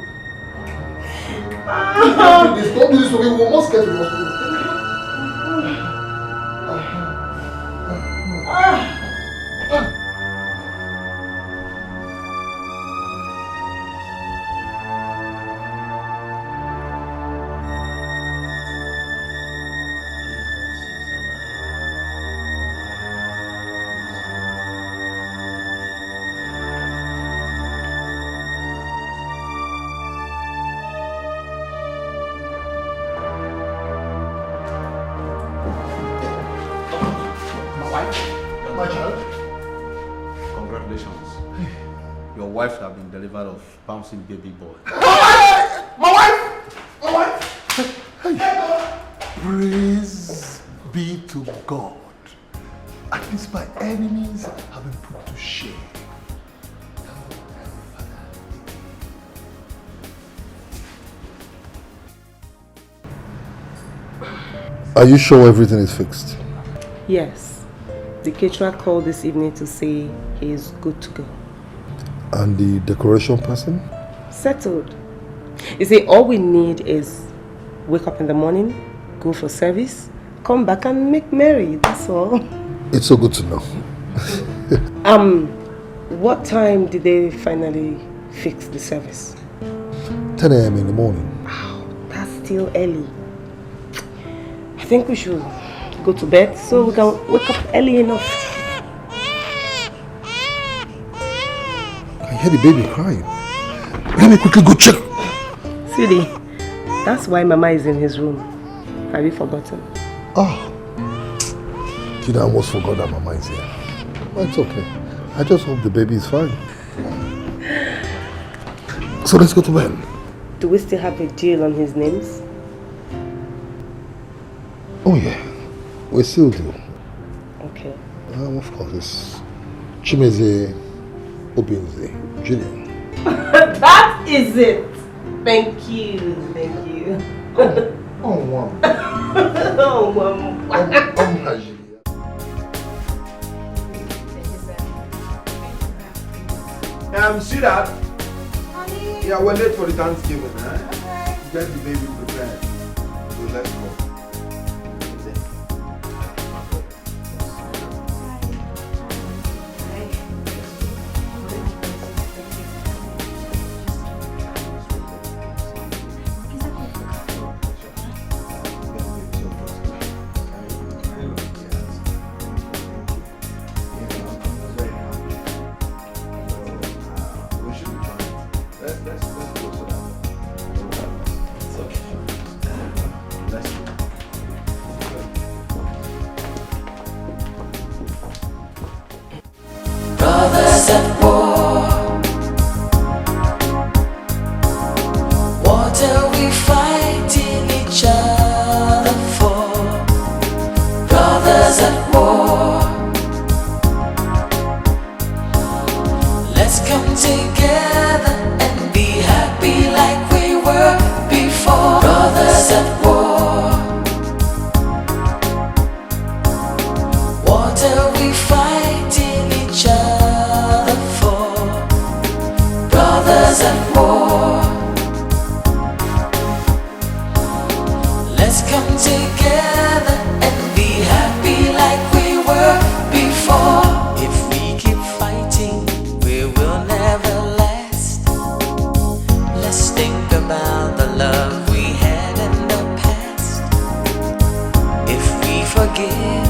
Please, don't do this to me. We must get to the hospital. My child. Congratulations. Your wife has been delivered of bouncing baby boy. My wife! Praise be to God. At least my enemies have been put to shame. Are you sure everything is fixed? Yes. The caterer called this evening to say he is good to go. And the decoration person? Settled. You see, all we need is wake up in the morning, go for service, come back and make merry, that's all. It's so good to know. What time did they finally fix the service? 10 a.m. in the morning. Wow, that's still early. I think we should go to bed so we can wake up early enough. I hear the baby crying. Let me quickly go check. Sweetie, that's why Mama is in his room. Have you forgotten? Oh. I almost forgot that Mama is here. Well, it's okay. I just hope the baby is fine. So let's go to bed. Do we still have a deal on his names? Oh yeah. We still do. Okay. Of course, it's Chimeze Obinze Jr. That is it! Thank you, thank you. Oh, wow. Oh, wow. See that? Honey. Yeah, we're late for the Thanksgiving, eh? Okay. Get the baby prepared. So let's go. Brothers at war, what are we fighting each other for? Brothers at war, let's come together and be happy like we were before. Brothers at war, what are we fighting each other for? Brothers at war, let's come together and be happy like we were before. If we keep fighting, we will never last. Let's think about the love we had in the past. If we forgive,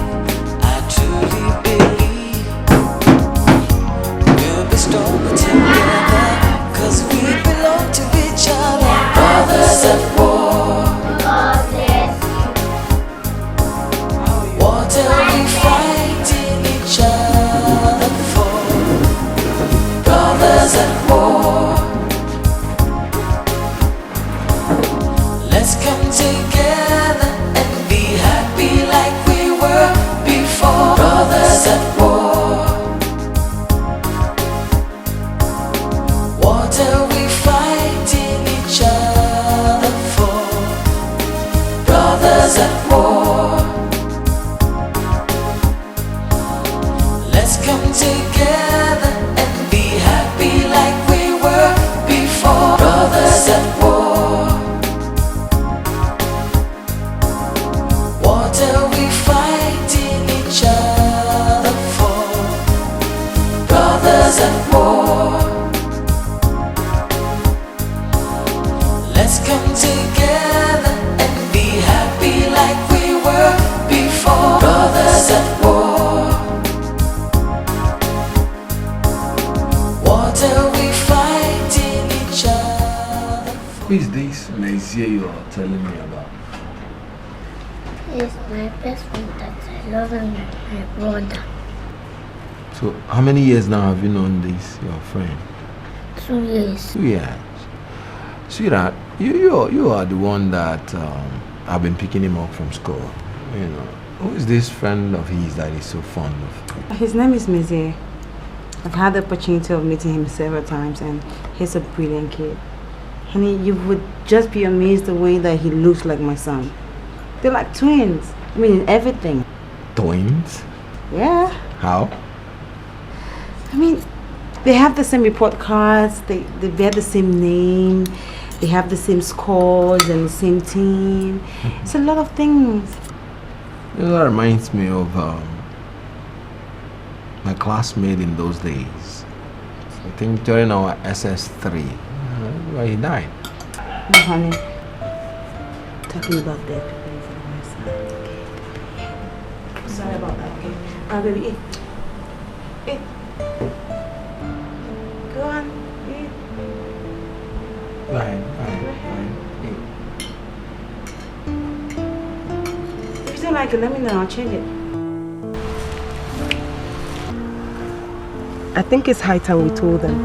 I truly believe we'll be stronger together, 'cause we belong to each other. Brothers at war, what are we fighting each other for? Brothers at war, let's come together and be happy like we were before. Brothers at war, what are we fighting each other for? Brothers at war, let's come together and be happy like we were before. Brothers at war, what are we fighting each other for? Brothers at war, let's come together and be happy like we were before. Brothers at war, what are we fighting each other? Who is this Messiah you are telling me about? He's my best friend that I love and my brother. So, how many years now have you known this, your friend? 2 years. 2 years. Sweetheart, you are the one that I've been picking him up from school. You know, who is this friend of his that he's so fond of? His name is Messiah. I've had the opportunity of meeting him several times, and he's a brilliant kid. Honey, you would just be amazed the way that he looks like my son. They're like twins. I mean, in everything. Twins? Yeah. How? I mean, they have the same report cards, they bear the same name, they have the same scores and the same team. It's a lot of things. You know, that reminds me of my classmate in those days. I think during our SS3, where he died. No, honey. Talking about dead people is on my side, okay? I'm sorry about that, okay? Baby, eat. Eat. Go on, eat. Fine. If you don't like it, let me know, I'll change it. I think it's high time we told them.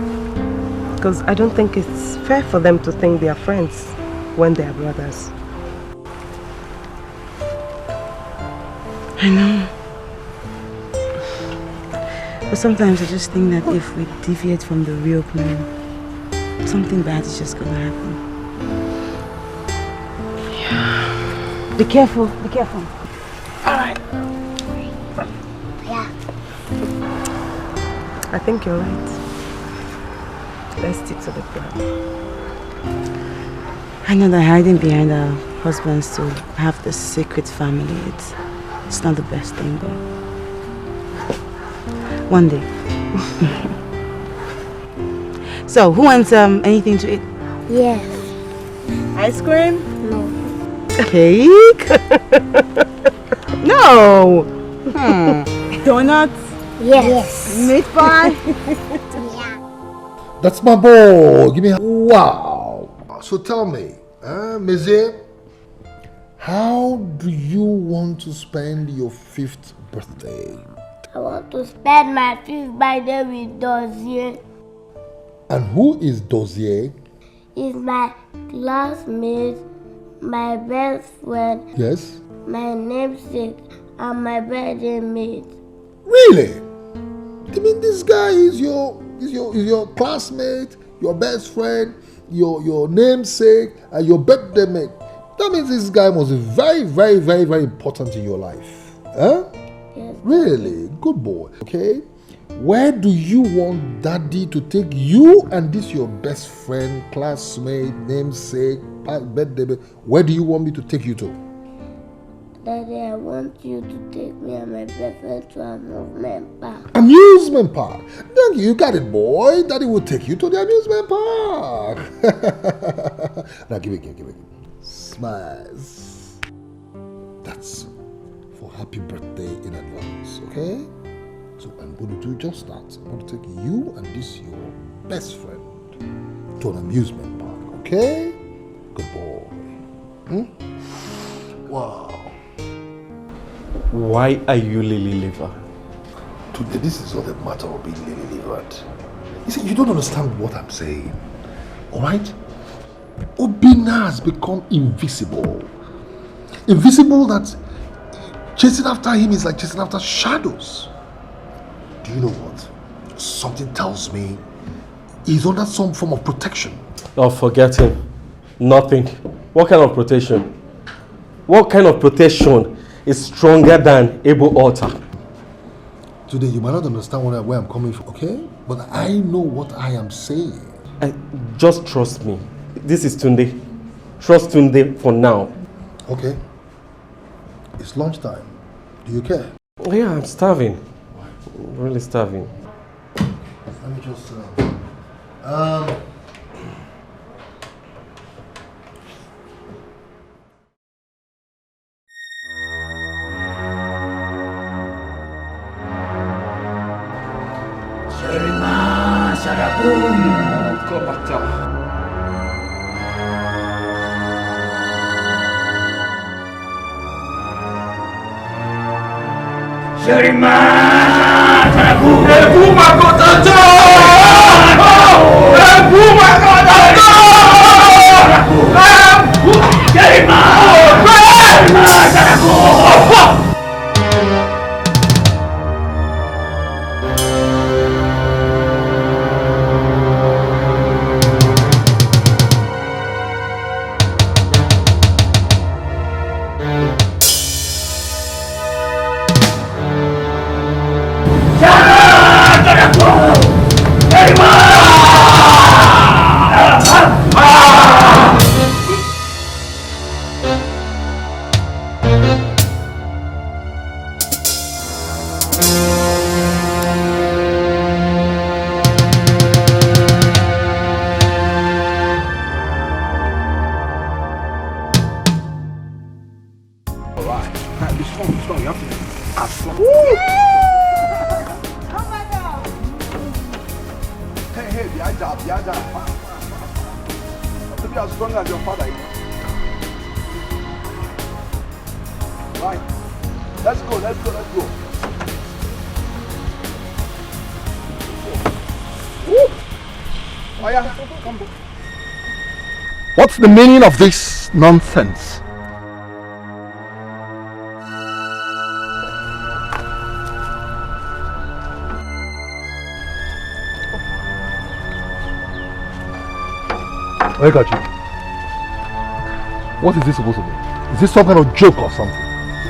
Because I don't think it's fair for them to think they are friends when they are brothers. I know. But sometimes I just think that if we deviate from the real plan, something bad is just gonna happen. Be careful, be careful. Alright. Yeah. I think you're right. Let's stick to the plan. I know that hiding behind our husbands to have this secret family, it's not the best thing, but one day. So, who wants anything to eat? Yes. Ice cream? No. Cake? No. Donuts? Yes. Meat pie? That's my boy. Give me a wow. So tell me, Meze, how do you want to spend your 5th birthday? I want to spend my 5th birthday with Dozier. And who is Dozier? He's my classmate, my best friend, Yes. my namesake, and my birthday mate. Really? I mean, this guy is your classmate, your best friend, your namesake, and your birthday mate. That means this guy must be very, very, very, very important in your life. Huh? Yes. Really? Good boy. Okay. Where do you want Daddy to take you and this your best friend, classmate, namesake, birthday mate? Where do you want me to take you to? Daddy, I want you to take me and my best friend to an amusement park. Amusement park. Thank you. You got it, boy. Daddy will take you to the amusement park. Now give it. Smiles. That's for happy birthday in advance, okay? So I'm going to do just that. I'm going to take you and this your best friend to an amusement park, okay? Good boy. Wow. Why are you lily liver? Today, this is not a matter of being lily livered. You see, you don't understand what I'm saying. Alright? Obinna has become invisible. Invisible that chasing after him is like chasing after shadows. Do you know what? Something tells me he's under some form of protection. Oh, forget him. Nothing. What kind of protection? What kind of protection is stronger than Able Altar? Today, you might not understand where I'm coming from, okay? But I know what I am saying. Just trust me. This is Tunde. Trust Tunde for now. Okay. It's lunchtime. Do you care? Oh, yeah, I'm starving. I'm really starving. Let me just... Sherima Sarapum Kopata. Sherima Sarapum Epuma Kotato. Epuma Kotato. Sherima Sarapum. What's the meaning of this nonsense? I got you. What is this supposed to mean? Is this some kind of joke or something?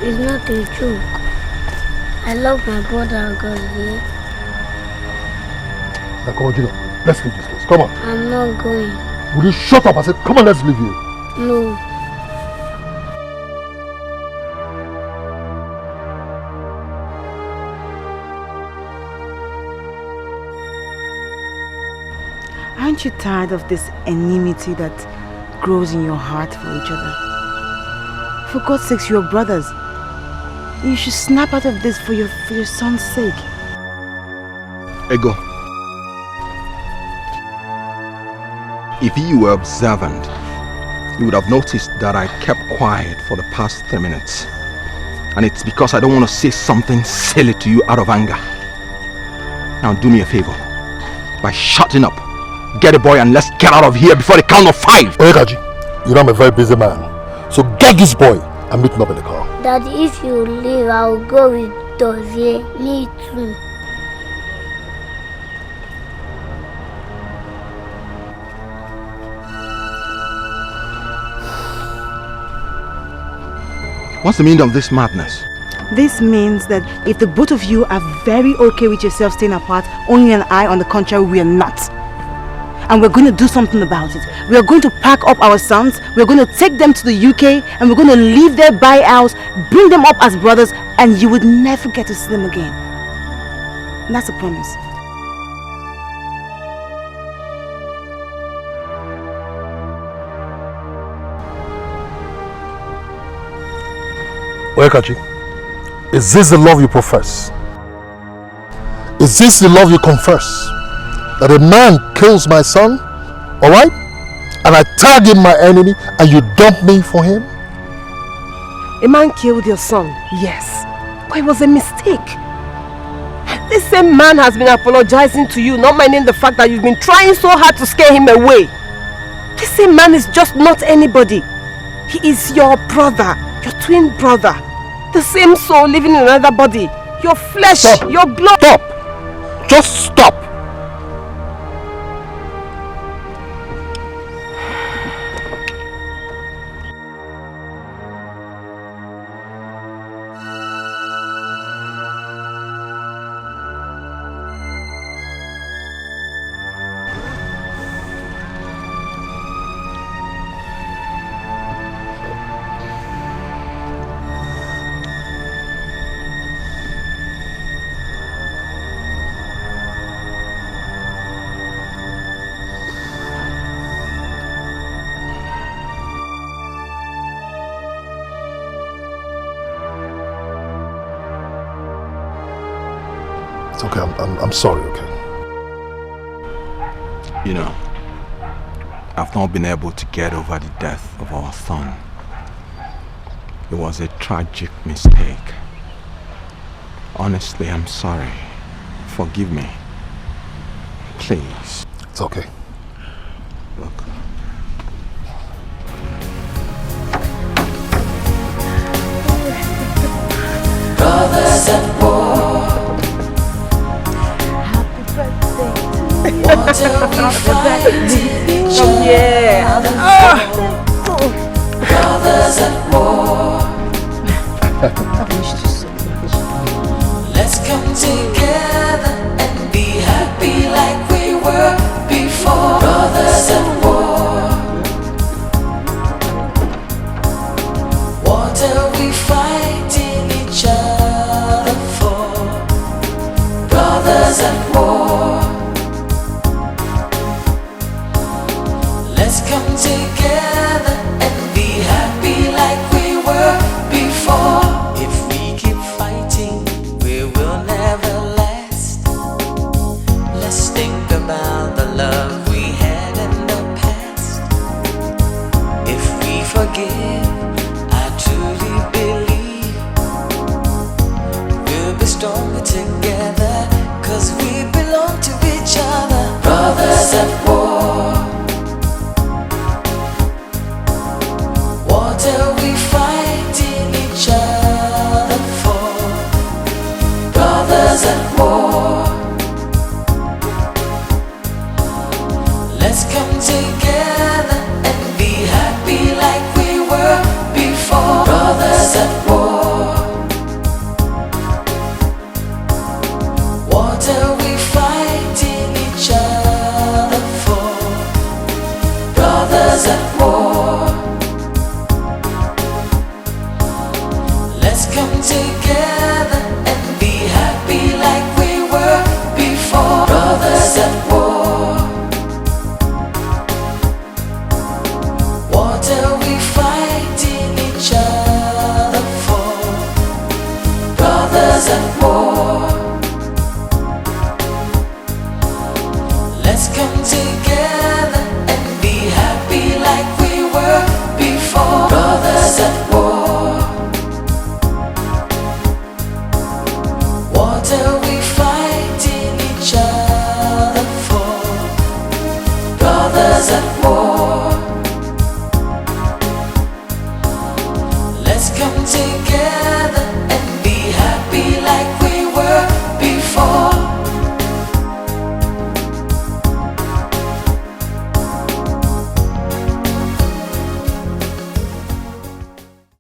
It's not a joke. I love my brother, Gozie. Now come on, Gino. Let's leave this place. Come on. I'm not going. Will you shut up? I said, come on, let's leave here. No. Aren't you tired of this enmity that grows in your heart for each other? For God's sake, you're brothers. You should snap out of this for your son's sake. Ego, if you were observant, you would have noticed that I kept quiet for the past 3 minutes. And it's because I don't want to say something silly to you out of anger. Now do me a favor. By shutting up, get a boy and let's get out of here before the count of 5. Oyekaji, you know I'm a very busy man. So get this boy and meet me up in the car. Daddy, if you leave, I'll go with Dozie. Me too. What's the meaning of this madness? This means that if the both of you are very okay with yourself staying apart, only and I, on the contrary, we are not. And we're going to do something about it. We are going to pack up our sons, we're going to take them to the UK, and we're going to leave their buy-house, bring them up as brothers, and you would never get to see them again. And that's a promise. Oyekaji, is this the love you profess? Is this the love you confess? That a man kills my son, alright? And I tag him my enemy and you dump me for him? A man killed your son, yes. But it was a mistake. This same man has been apologizing to you, not minding the fact that you've been trying so hard to scare him away. This same man is just not anybody. He is your brother, your twin brother. The same soul living in another body. Your flesh, Stop. your blood. Stop! Just stop! It's okay, I'm sorry, okay? You know, I've not been able to get over the death of our son. It was a tragic mistake. Honestly, I'm sorry. Forgive me. Please. It's okay. Look. Brothers at war. What are we fighting each other for? Brothers at war. Let's come together and be happy like we were before. Brothers at war. What are we fighting each other for? Brothers at war. Let's come together and be happy like we were before. If we keep fighting, we will never last. Let's think about the love we had in the past. If we forgive, I truly believe we'll be stronger together, 'cause we belong to each other. Brothers at war. What are we fighting each other for? Brothers at war. Let's come together and be happy like we were together